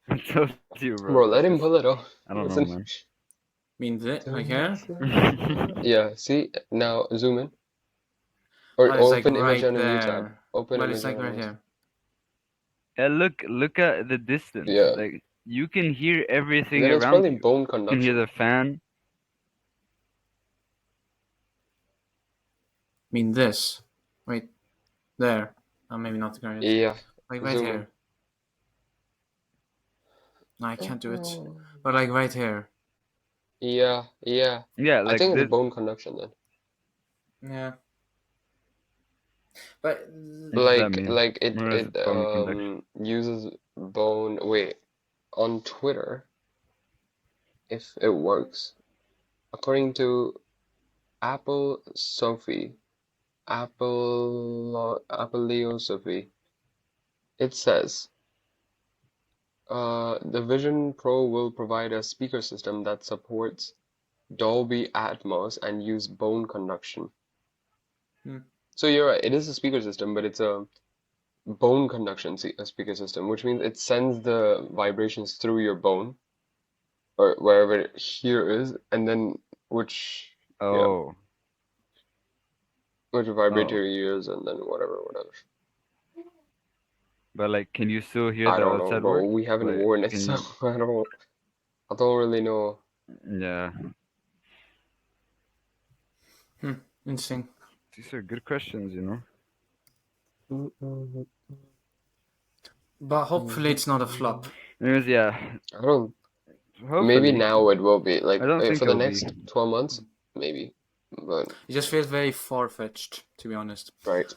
Speaker 1: I told you, bro.
Speaker 2: Bro,
Speaker 1: It's
Speaker 2: let him
Speaker 1: just
Speaker 2: pull it off.
Speaker 1: I don't know,
Speaker 2: Listen.
Speaker 1: man.
Speaker 3: Means it, like here?
Speaker 2: Yeah, see now zoom in or
Speaker 3: Oh, it's like
Speaker 2: open image
Speaker 3: right
Speaker 2: on a new tab.
Speaker 3: there.
Speaker 2: Open
Speaker 3: But it's
Speaker 2: image
Speaker 3: like
Speaker 2: on a
Speaker 3: right
Speaker 2: new tab.
Speaker 3: here.
Speaker 1: And look at the distance.
Speaker 2: Yeah.
Speaker 1: Like you can hear everything
Speaker 2: Then it's
Speaker 1: around
Speaker 2: probably
Speaker 1: you.
Speaker 2: bone
Speaker 1: You can hear
Speaker 2: conduction.
Speaker 1: the fan.
Speaker 3: Mean this. Wait. There. Oh, maybe not the greatest.
Speaker 2: Yeah.
Speaker 3: Like right
Speaker 2: Zoom in.
Speaker 3: here. No, I can't do it. But like right here.
Speaker 2: Yeah, yeah.
Speaker 1: Yeah,
Speaker 2: I
Speaker 1: like
Speaker 2: think it's
Speaker 1: this.
Speaker 2: bone conduction then.
Speaker 3: Yeah. But
Speaker 1: What does that mean?
Speaker 2: Like
Speaker 1: Where is
Speaker 2: it
Speaker 1: it bone conduction?
Speaker 2: uses bone. Wait, on Twitter, if it works, according to Apple Sophie, Leo Sophie, it says, the Vision Pro will provide a speaker system that supports Dolby Atmos and use bone conduction. So you're right, it is a speaker system, but it's a bone conduction speaker system, which means it sends the vibrations through your bone or wherever here is, and then which
Speaker 1: Oh,
Speaker 2: which vibrate to
Speaker 1: oh.
Speaker 2: your ears, and then whatever.
Speaker 1: But like, can you still hear
Speaker 2: I
Speaker 1: the
Speaker 2: don't know,
Speaker 1: outside
Speaker 2: bro.
Speaker 1: work?
Speaker 2: We haven't
Speaker 1: Like,
Speaker 2: worn it,
Speaker 1: can
Speaker 2: so
Speaker 1: you?
Speaker 2: I don't really know.
Speaker 1: Yeah,
Speaker 3: interesting.
Speaker 1: these are good questions, you know.
Speaker 3: But hopefully it's not a flop.
Speaker 1: Anyways, yeah.
Speaker 2: I don't. Maybe
Speaker 1: Hopefully,
Speaker 2: now it will be like
Speaker 1: I don't think
Speaker 2: for the
Speaker 1: it'll be.
Speaker 2: next 12 months, maybe. But
Speaker 3: It just feels very far-fetched, to be honest.
Speaker 2: right.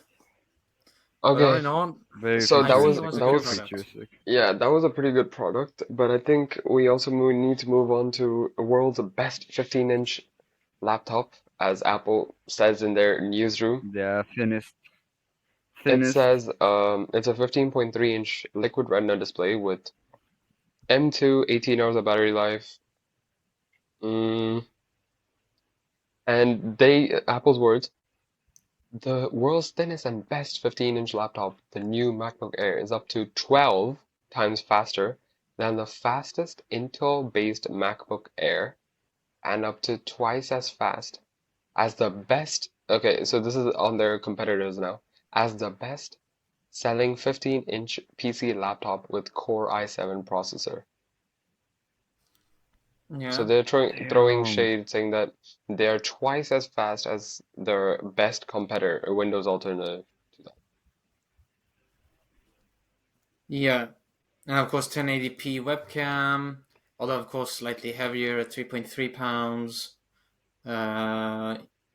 Speaker 3: But all
Speaker 2: Okay.
Speaker 3: in all,
Speaker 1: Very
Speaker 2: So
Speaker 3: I think it
Speaker 1: futuristic.
Speaker 3: was a
Speaker 2: that
Speaker 3: good
Speaker 1: Very
Speaker 2: was
Speaker 3: product.
Speaker 1: futuristic.
Speaker 2: yeah, that was a pretty good product, but I think we also need to move on to the world's best 15-inch laptop, as Apple says in their newsroom.
Speaker 1: Yeah, thinnest.
Speaker 2: It
Speaker 1: Thinnest.
Speaker 2: says it's a 15.3-inch liquid retina display with M2, 18 hours of battery life. And Apple's words, the world's thinnest and best 15-inch laptop, the new MacBook Air, is up to 12 times faster than the fastest Intel-based MacBook Air and up to twice as fast as the best. Okay, so this is on their competitors now. As the best selling 15-inch PC laptop with Core i7 processor. So
Speaker 3: Yeah.
Speaker 2: they're throwing
Speaker 1: Damn.
Speaker 2: shade, saying that they are twice as fast as their best competitor, a Windows alternative to that.
Speaker 3: Yeah. And of course 1080p webcam, although of course slightly heavier at 3.3 pounds.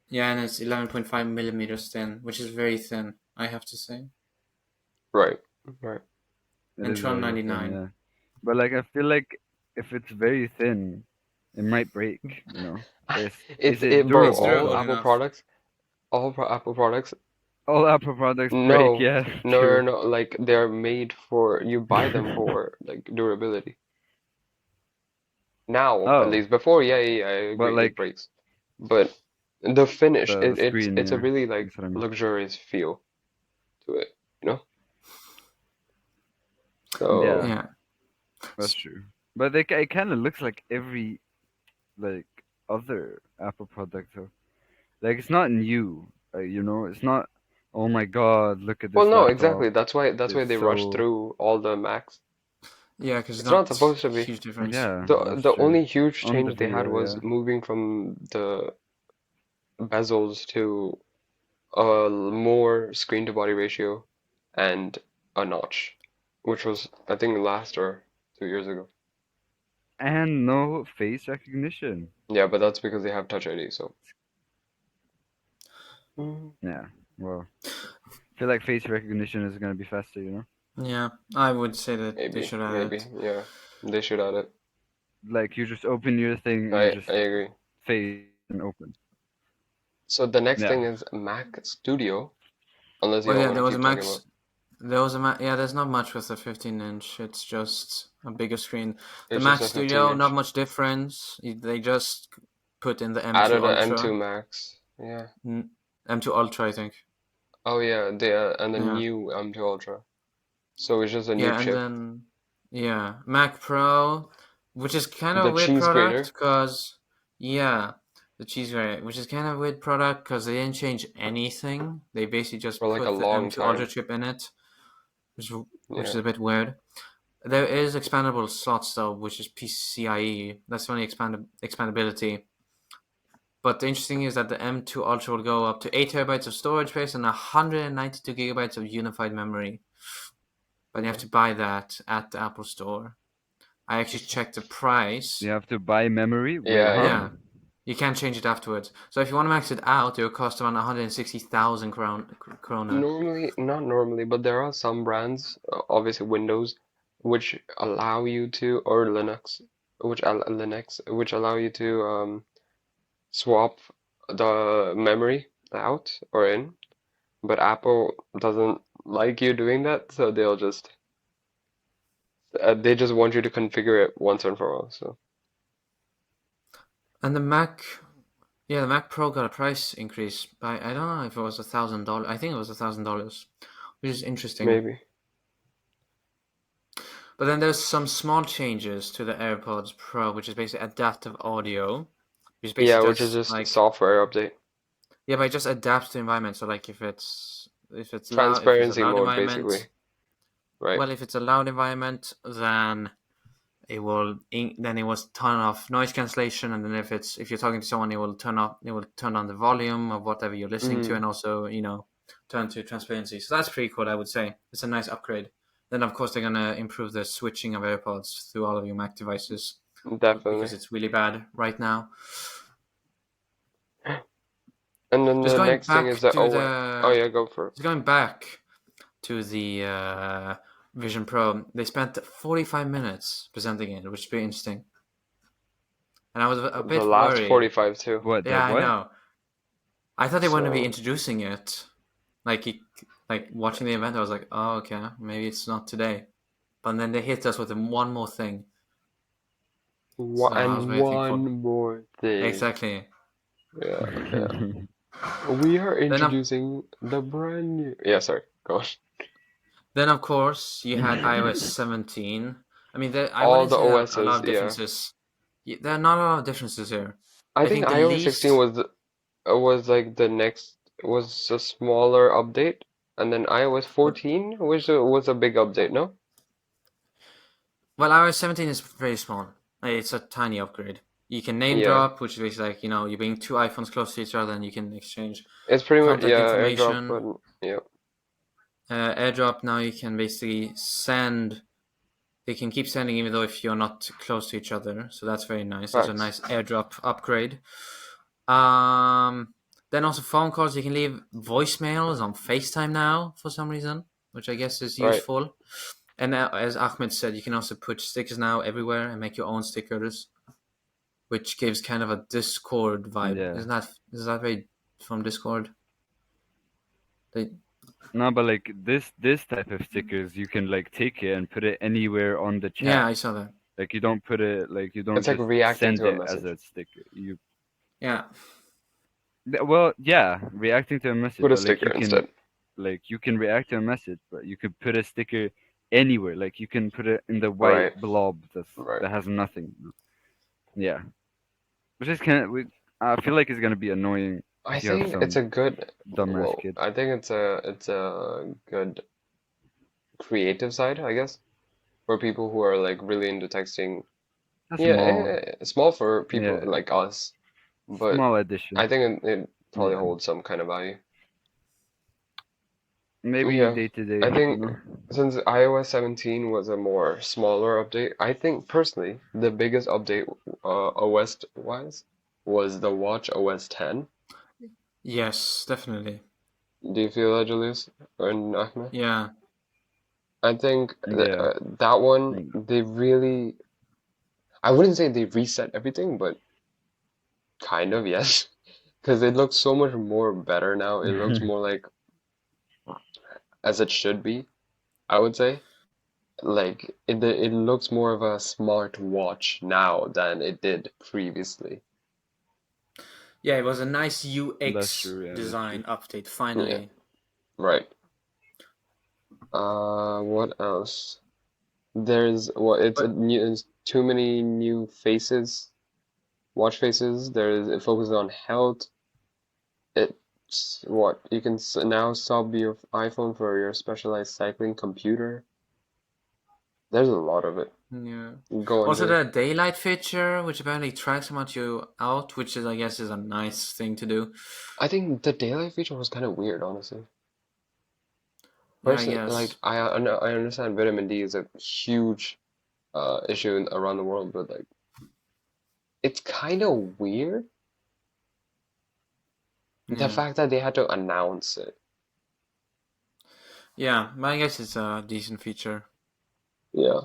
Speaker 3: Yeah, and it's 11.5 millimeters thin, which is very thin, I have to say.
Speaker 2: Right, right.
Speaker 1: It
Speaker 3: And
Speaker 1: is very thin,
Speaker 3: 12.99.
Speaker 1: yeah. But like, I feel like if it's very thin, it might break. You know, is it
Speaker 2: Bro,
Speaker 3: It's
Speaker 1: durable
Speaker 2: all
Speaker 3: durable
Speaker 1: though?
Speaker 2: Apple
Speaker 3: enough.
Speaker 2: products, Apple products,
Speaker 1: All Apple products break.
Speaker 2: no,
Speaker 1: Yeah,
Speaker 2: no, no,
Speaker 1: true.
Speaker 2: no, like they're made for, you buy them for like durability. Now, at
Speaker 1: Oh,
Speaker 2: least before, yeah, I
Speaker 1: but
Speaker 2: agree, it
Speaker 1: like
Speaker 2: breaks. But the finish,
Speaker 1: the screen,
Speaker 2: it's a
Speaker 1: yeah.
Speaker 2: really like
Speaker 1: That's what I mean.
Speaker 2: luxurious feel to it, you know?
Speaker 1: Yeah,
Speaker 2: So,
Speaker 3: Yeah.
Speaker 1: that's true. But like, it kind of looks like every like other Apple product though. Like it's not new. You know, it's not. Oh my God, look at
Speaker 2: well,
Speaker 1: this
Speaker 2: no,
Speaker 1: laptop.
Speaker 2: exactly. That's why
Speaker 1: It's
Speaker 2: they rush
Speaker 1: so.
Speaker 2: through all the Macs.
Speaker 3: Yeah, because it's
Speaker 2: It's not
Speaker 3: not
Speaker 2: supposed to be.
Speaker 3: huge difference.
Speaker 1: Yeah, that's
Speaker 2: The
Speaker 1: true.
Speaker 2: only huge
Speaker 1: On the
Speaker 2: change they had
Speaker 1: video,
Speaker 2: was
Speaker 1: yeah.
Speaker 2: moving from the bezels to a more screen to body ratio and a notch, which was I think last or 2 years ago.
Speaker 1: And no face recognition.
Speaker 2: Yeah, but that's because they have Touch ID, so.
Speaker 1: Yeah, well, I feel like face recognition is gonna be faster, you know?
Speaker 3: Yeah, I would say that they
Speaker 2: Maybe,
Speaker 3: should add it.
Speaker 2: yeah, they should add it.
Speaker 1: Like you just open your thing and you just
Speaker 2: I agree.
Speaker 1: face and open.
Speaker 2: So the next
Speaker 1: Yeah.
Speaker 2: thing is Mac Studio. Unless you
Speaker 3: Well,
Speaker 2: don't
Speaker 3: yeah,
Speaker 2: want
Speaker 3: there
Speaker 2: to
Speaker 3: was a
Speaker 2: keep talking
Speaker 3: Max.
Speaker 2: about.
Speaker 3: There was a Mac. Yeah, there's not much with the 15-inch. It's just a bigger screen. The
Speaker 2: It's just
Speaker 3: Mac
Speaker 2: a 15
Speaker 3: Studio, not
Speaker 2: inch.
Speaker 3: much difference. They just put in the M2
Speaker 2: Added an M2
Speaker 3: Ultra,
Speaker 2: Max. Yeah.
Speaker 3: M2 Ultra, I think.
Speaker 2: Oh yeah, and the
Speaker 3: Yeah,
Speaker 2: new M2 Ultra. So it's just a new
Speaker 3: yeah, and
Speaker 2: chip.
Speaker 3: then Mac Pro, which is kind of
Speaker 2: The
Speaker 3: a weird
Speaker 2: cheese
Speaker 3: product
Speaker 2: grater
Speaker 3: because the cheese variant, which is kind of a weird product because they didn't change anything. They basically just
Speaker 2: for like a
Speaker 3: put the
Speaker 2: long
Speaker 3: M2 Ultra
Speaker 2: time.
Speaker 3: chip in it, which is
Speaker 2: Yeah.
Speaker 3: a bit weird. There is expandable slots though, which is PCIe. That's only expandability. But the interesting is that the M2 Ultra will go up to 8 terabytes of storage space and 192 gigabytes of unified memory. But you have
Speaker 2: Okay.
Speaker 3: to buy that at the Apple Store. I actually checked the price.
Speaker 1: You have to buy memory. Wait,
Speaker 2: Yeah,
Speaker 1: huh?
Speaker 2: yeah.
Speaker 3: Yeah, you can't change it afterwards. So if you want to max it out, it will cost around 160,000 krona.
Speaker 2: Normally, not normally, but there are some brands, obviously Windows, which allow you to, or Linux, which allow you to swap the memory out or in. But Apple doesn't like you doing that, so they just want you to configure it once and for all. So
Speaker 3: And the Mac Pro got a price increase by, I don't know if it was $1,000. I think it was $1,000, which is interesting.
Speaker 2: maybe.
Speaker 3: But then there's some small changes to the AirPods Pro, which is basically adaptive audio, which is
Speaker 2: Yeah,
Speaker 3: basically
Speaker 2: which is
Speaker 3: just
Speaker 2: just
Speaker 3: like
Speaker 2: software update.
Speaker 3: but it just adapts to environment. So like if it's a
Speaker 2: Transparency
Speaker 3: loud
Speaker 2: mode, basically,
Speaker 3: environment,
Speaker 2: right?
Speaker 3: well, if it's a loud environment, then it will turn off noise cancellation, and then if you're talking to someone, it will turn on the volume of whatever you're listening to,
Speaker 2: Mm,
Speaker 3: and also turn to transparency. So that's pretty cool, I would say. It's a nice upgrade. Then of course they're gonna improve the switching of AirPods through all of your Mac devices because
Speaker 2: definitely.
Speaker 3: it's really bad right now.
Speaker 2: And then
Speaker 3: Just
Speaker 2: the
Speaker 3: going
Speaker 2: next thing is
Speaker 3: back
Speaker 2: the
Speaker 3: to
Speaker 2: OS. Oh
Speaker 3: the
Speaker 2: yeah, go for it.
Speaker 3: just going back to the Vision Pro, they spent 45 minutes presenting it, which is pretty interesting. And I was a
Speaker 2: The
Speaker 3: bit
Speaker 2: last
Speaker 3: worried.
Speaker 2: 45 too.
Speaker 1: What? The
Speaker 3: Yeah, I
Speaker 1: what?
Speaker 3: know. I thought they were going to be
Speaker 2: So
Speaker 3: introducing it. Like, watching the event, I was like, oh, okay, maybe it's not today. But then they hit us with one more thing. So I was
Speaker 2: and
Speaker 3: waiting for.
Speaker 2: one more thing.
Speaker 3: Exactly.
Speaker 2: Yeah, yeah. We are
Speaker 3: Then, of,
Speaker 2: introducing the brand new. Yeah, sorry. Go on.
Speaker 3: then of course, you had iOS 17. I mean, I
Speaker 2: All
Speaker 3: wouldn't
Speaker 2: the
Speaker 3: say there are a lot
Speaker 2: OSs,
Speaker 3: of
Speaker 2: yeah.
Speaker 3: differences. There are not a lot of differences here.
Speaker 2: I
Speaker 3: I
Speaker 2: think
Speaker 3: think the
Speaker 2: iOS 16
Speaker 3: least.
Speaker 2: was like the next was a smaller update, and then iOS 14 was a big update, no?
Speaker 3: Well, iOS 17 is very small. It's a tiny upgrade. You can name
Speaker 2: Yeah.
Speaker 3: drop, which is basically like, you bring two iPhones close to each other and you can exchange
Speaker 2: It's pretty much,
Speaker 3: contact
Speaker 2: yeah, AirDrop
Speaker 3: information.
Speaker 2: button. Yeah.
Speaker 3: AirDrop, now you can basically send. They can keep sending even though if you're not close to each other. So that's very nice. That's a
Speaker 2: Facts.
Speaker 3: nice AirDrop upgrade. Then also phone calls. You can leave voicemails on FaceTime now for some reason, which I guess is
Speaker 2: Right.
Speaker 3: useful. And as Ahmed said, you can also put stickers now everywhere and make your own stickers, which gives kind of a Discord vibe.
Speaker 1: Yeah.
Speaker 3: Is that very from Discord?
Speaker 1: No, but like this type of stickers, you can like take it and put it anywhere on the
Speaker 3: Yeah,
Speaker 1: chat.
Speaker 3: I saw that.
Speaker 1: Like you don't put it like you don't
Speaker 2: It's like
Speaker 1: just
Speaker 2: reacting
Speaker 1: send
Speaker 2: to a
Speaker 1: it as
Speaker 2: message.
Speaker 1: a sticker.
Speaker 3: Yeah.
Speaker 1: Well, yeah, reacting to a message,
Speaker 2: Put a
Speaker 1: but like
Speaker 2: sticker instead.
Speaker 1: you can react to a message, but you could put a sticker anywhere. Like you can put it in the white
Speaker 2: Right.
Speaker 1: blob
Speaker 2: Right.
Speaker 1: that has nothing. Yeah, which is I feel like it's gonna be annoying
Speaker 2: I
Speaker 1: if you have
Speaker 2: think it's
Speaker 1: some
Speaker 2: a good,
Speaker 1: dumbass
Speaker 2: well,
Speaker 1: kid.
Speaker 2: I think it's a good creative side, I guess, for people who are like really into texting.
Speaker 1: That's
Speaker 2: Yeah,
Speaker 1: small.
Speaker 2: small for people
Speaker 1: Yeah,
Speaker 2: like us, but
Speaker 1: small addition.
Speaker 2: I think it probably
Speaker 1: Yeah,
Speaker 2: holds some kind of value.
Speaker 1: maybe
Speaker 2: Yeah,
Speaker 1: day to day,
Speaker 2: I
Speaker 1: you
Speaker 2: think
Speaker 1: know.
Speaker 2: since iOS 17 was a more smaller update, I think personally the biggest update OS wise was the Watch OS 10.
Speaker 3: Yes, definitely.
Speaker 2: Do you feel that, Julius and Ahmed?
Speaker 3: Yeah.
Speaker 2: I think
Speaker 1: Yeah.
Speaker 2: that one
Speaker 1: Mm.
Speaker 2: they really, I wouldn't say they reset everything, but kind of, yes. Because it looks so much more better now. It looks more like as it should be, I would say. Like it looks more of a smart watch now than it did previously.
Speaker 3: Yeah, it was a nice
Speaker 1: That's
Speaker 3: UX
Speaker 1: true. Yeah, that's true.
Speaker 3: design update
Speaker 2: Yeah,
Speaker 3: finally.
Speaker 2: right. What else? There's what it's a
Speaker 3: But
Speaker 2: new it's too many new faces, watch faces. It focuses on health. It's what you can now sub your iPhone for your specialized cycling computer. There's a lot of it.
Speaker 3: yeah.
Speaker 2: Go on,
Speaker 3: Also
Speaker 2: Julie.
Speaker 3: the daylight feature, which apparently tracks how much you out, which is I guess is a nice thing to do.
Speaker 2: I think the daylight feature was kind of weird, honestly.
Speaker 3: Yeah, I
Speaker 2: Personally, like
Speaker 3: guess.
Speaker 2: I understand vitamin D is a huge issue around the world, but like it's kind of weird the
Speaker 3: Yeah.
Speaker 2: fact that they had to announce it.
Speaker 3: Yeah, but I guess it's a decent feature.
Speaker 2: Yeah,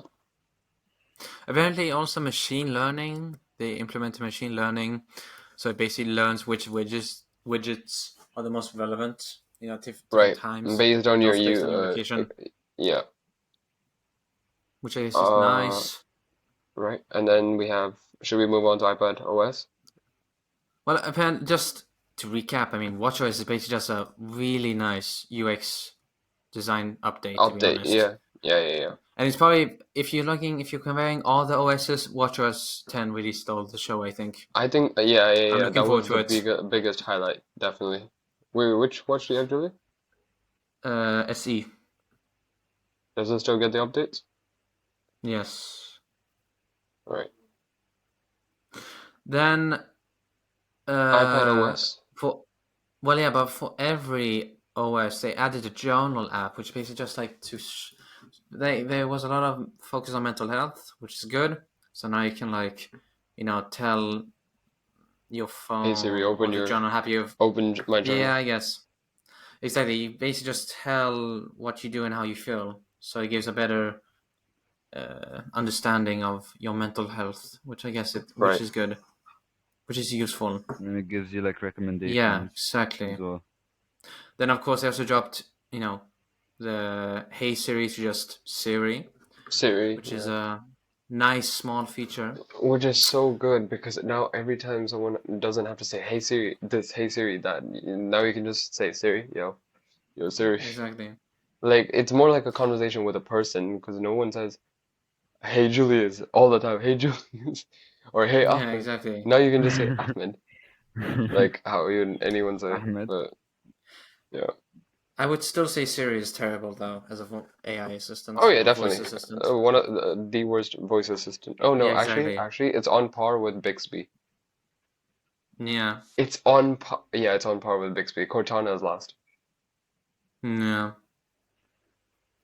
Speaker 3: Apparently also machine learning. They implemented machine learning. So it basically learns which widgets are the most relevant, different
Speaker 2: right.
Speaker 3: times.
Speaker 2: Based on
Speaker 3: And
Speaker 2: your
Speaker 3: also based on your location,
Speaker 2: yeah.
Speaker 3: which I guess is
Speaker 2: Uh,
Speaker 3: nice.
Speaker 2: right. And then we have, should we move on to iPad OS?
Speaker 3: Well, apparently, just to recap, I mean, WatchOS is basically just a really nice UX design update, to be
Speaker 2: Update.
Speaker 3: honest.
Speaker 2: Yeah.
Speaker 3: And it's probably if you're comparing all the OSs, WatchOS 10 really stole the show. I think.
Speaker 2: I think
Speaker 3: I'm
Speaker 2: yeah.
Speaker 3: looking
Speaker 2: That
Speaker 3: forward
Speaker 2: was
Speaker 3: to
Speaker 2: the
Speaker 3: it.
Speaker 2: biggest highlight, definitely. Wait, which watch do you have, Julie?
Speaker 3: SE,
Speaker 2: Does it still get the updates?
Speaker 3: yes.
Speaker 2: Right.
Speaker 3: Then
Speaker 2: iPad
Speaker 3: uh,
Speaker 2: OS.
Speaker 3: for well, yeah, but for every OS, they added a journal app, which basically just like there was a lot of focus on mental health, which is good. So now you can tell your
Speaker 2: Hey Siri,
Speaker 3: phone or the journal app you've.
Speaker 2: open my
Speaker 3: Yeah,
Speaker 2: journal.
Speaker 3: I guess exactly. You basically just tell what you do and how you feel, so it gives a better understanding of your mental health, which I guess which
Speaker 2: Right.
Speaker 3: is good, which is useful.
Speaker 1: And it gives you like
Speaker 3: Yeah,
Speaker 1: recommendations
Speaker 3: exactly.
Speaker 1: as well.
Speaker 3: Then of course they also dropped, the Hey Siri to just Siri,
Speaker 2: Siri,
Speaker 3: which is
Speaker 2: yeah.
Speaker 3: a nice small feature.
Speaker 2: Which is so good because now every time someone doesn't have to say, "Hey Siri," this, "Hey Siri," that, now you can just say, "Siri, yo Siri."
Speaker 3: Exactly.
Speaker 2: Like it's more like a conversation with a person because no one says, "Hey Julius" all the time. "Hey Julius," or "Hey
Speaker 3: Yeah,
Speaker 2: Ahmed."
Speaker 3: exactly.
Speaker 2: Now you can just say Ahmed, like how anyone say.
Speaker 1: Ahmed.
Speaker 2: But yeah.
Speaker 3: I would still say Siri is terrible though as a AI assistant
Speaker 2: Oh yeah,
Speaker 3: or voice
Speaker 2: definitely.
Speaker 3: assistant.
Speaker 2: One of the worst voice assistant. Oh no,
Speaker 3: Yeah, exactly.
Speaker 2: actually, it's on par with Bixby.
Speaker 3: Yeah.
Speaker 2: It's on par. Yeah, it's on par with Bixby. Cortana is last.
Speaker 3: Yeah.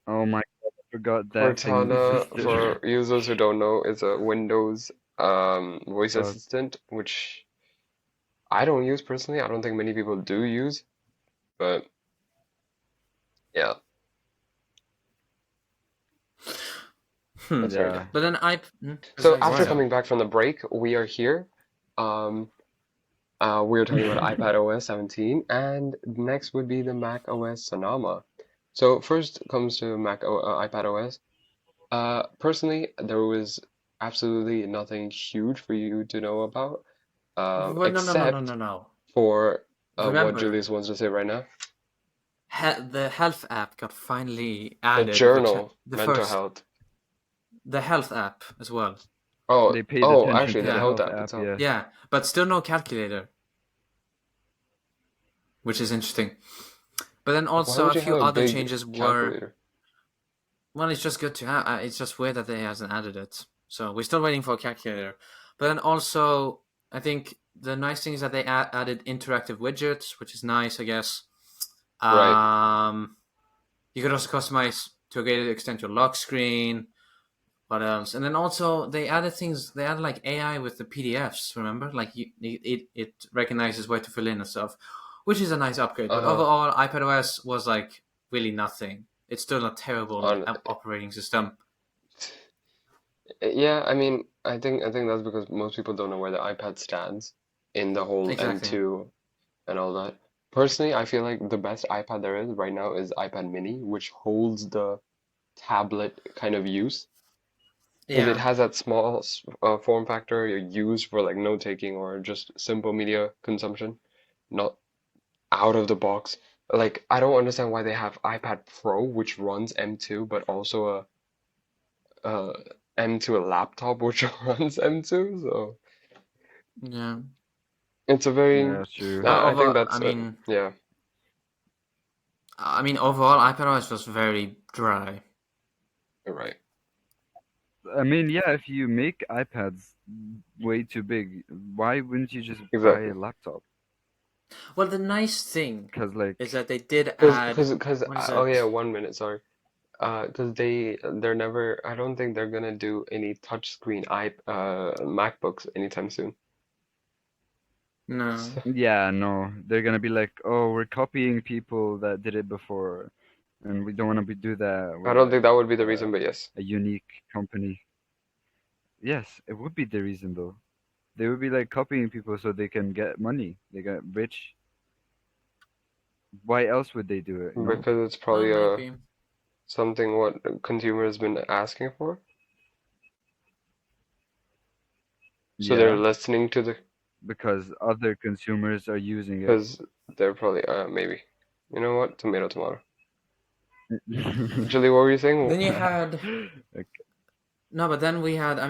Speaker 1: Oh my god, I forgot that thing
Speaker 2: Cortana,
Speaker 1: existed.
Speaker 2: for users who don't know, is a Windows voice
Speaker 1: God.
Speaker 2: assistant, which I don't use personally. I don't think many people do use, but yeah, that's very good.
Speaker 1: Yeah.
Speaker 3: But then
Speaker 2: So
Speaker 3: sorry,
Speaker 2: after
Speaker 3: sorry.
Speaker 1: What?
Speaker 2: coming back from the break, we are here. Um, we are talking about iPad OS 17, and next would be the Mac OS Sonoma. So first comes to iPad OS. Personally, there was absolutely nothing huge for you to know about,
Speaker 3: Well,
Speaker 2: except
Speaker 3: no.
Speaker 2: for what
Speaker 3: Remember,
Speaker 2: Julius wants to say right now.
Speaker 3: the health app got finally
Speaker 2: The
Speaker 3: added, which
Speaker 2: journal,
Speaker 3: the
Speaker 2: mental
Speaker 3: first
Speaker 2: health.
Speaker 3: the health app as well.
Speaker 1: They paid attention
Speaker 2: Actually,
Speaker 1: to
Speaker 2: the
Speaker 1: the
Speaker 3: Yeah,
Speaker 2: health
Speaker 1: health
Speaker 2: app
Speaker 1: app,
Speaker 2: itself.
Speaker 1: yeah.
Speaker 3: yeah, but still no calculator, which is interesting. But then
Speaker 2: Why
Speaker 3: also
Speaker 2: would
Speaker 3: a
Speaker 2: you have
Speaker 3: few
Speaker 2: a
Speaker 3: other
Speaker 2: big
Speaker 3: changes were.
Speaker 2: calculator?
Speaker 3: Well, it's just good to have. It's just weird that they hasn't added it. So we're still waiting for a calculator. But then also, I think the nice thing is that they added interactive widgets, which is nice, I guess.
Speaker 2: Right.
Speaker 3: You could also customize to a greater extent your lock screen. What else? And then also they added things. They added like AI with the PDFs. Remember, like it recognizes where to fill in and stuff, which is a nice upgrade. But
Speaker 2: Uh-huh.
Speaker 3: overall, iPadOS was like really nothing. It's still a terrible
Speaker 2: On
Speaker 3: operating system.
Speaker 2: Yeah, I mean, I think that's because most people don't know where the iPad stands in the whole
Speaker 3: Exactly.
Speaker 2: M2 and all that. Personally, I feel like the best iPad there is right now is iPad mini, which holds the tablet kind of use. Because it
Speaker 3: Yeah.
Speaker 2: has that small form factor used for like note taking or just simple media consumption, not out of the box. Like, I don't understand why they have iPad Pro, which runs M2, but also a M2 a laptop which runs M2. So
Speaker 3: Yeah.
Speaker 2: it's a very,
Speaker 1: Yeah, true.
Speaker 3: But
Speaker 2: I think
Speaker 3: overall,
Speaker 2: that's yeah,
Speaker 3: overall, iPadOS was very dry.
Speaker 2: you're right.
Speaker 1: I mean, yeah, if you make iPads way too big, why wouldn't you just buy
Speaker 2: Exactly.
Speaker 1: a laptop?
Speaker 3: Well, the nice thing
Speaker 1: Because,
Speaker 3: is
Speaker 1: like,
Speaker 3: that they did add,
Speaker 2: Because
Speaker 3: what is
Speaker 2: oh yeah,
Speaker 3: it?
Speaker 2: 1 minute, sorry. Because they're never, I don't think they're gonna do any touchscreen MacBooks anytime soon.
Speaker 3: No.
Speaker 1: yeah, no, they're gonna be like, oh, we're copying people that did it before, and we don't want to do that.
Speaker 2: I
Speaker 1: We're
Speaker 2: don't think
Speaker 1: like
Speaker 2: that would be the reason, but yes.
Speaker 1: a unique company. Yes, it would be the reason though. They would be like copying people so they can get money. They get rich. Why else would they do it, you know?
Speaker 2: Because it's
Speaker 3: Well,
Speaker 2: probably
Speaker 3: maybe.
Speaker 2: something what consumers been asking for. So they're
Speaker 1: Yeah,
Speaker 2: listening to the,
Speaker 1: because other consumers are using it.
Speaker 2: because they're probably maybe. You know what? Tomato, tomato. Julie, what were you saying?
Speaker 3: Then you had
Speaker 1: Like,
Speaker 3: no, but then we had. I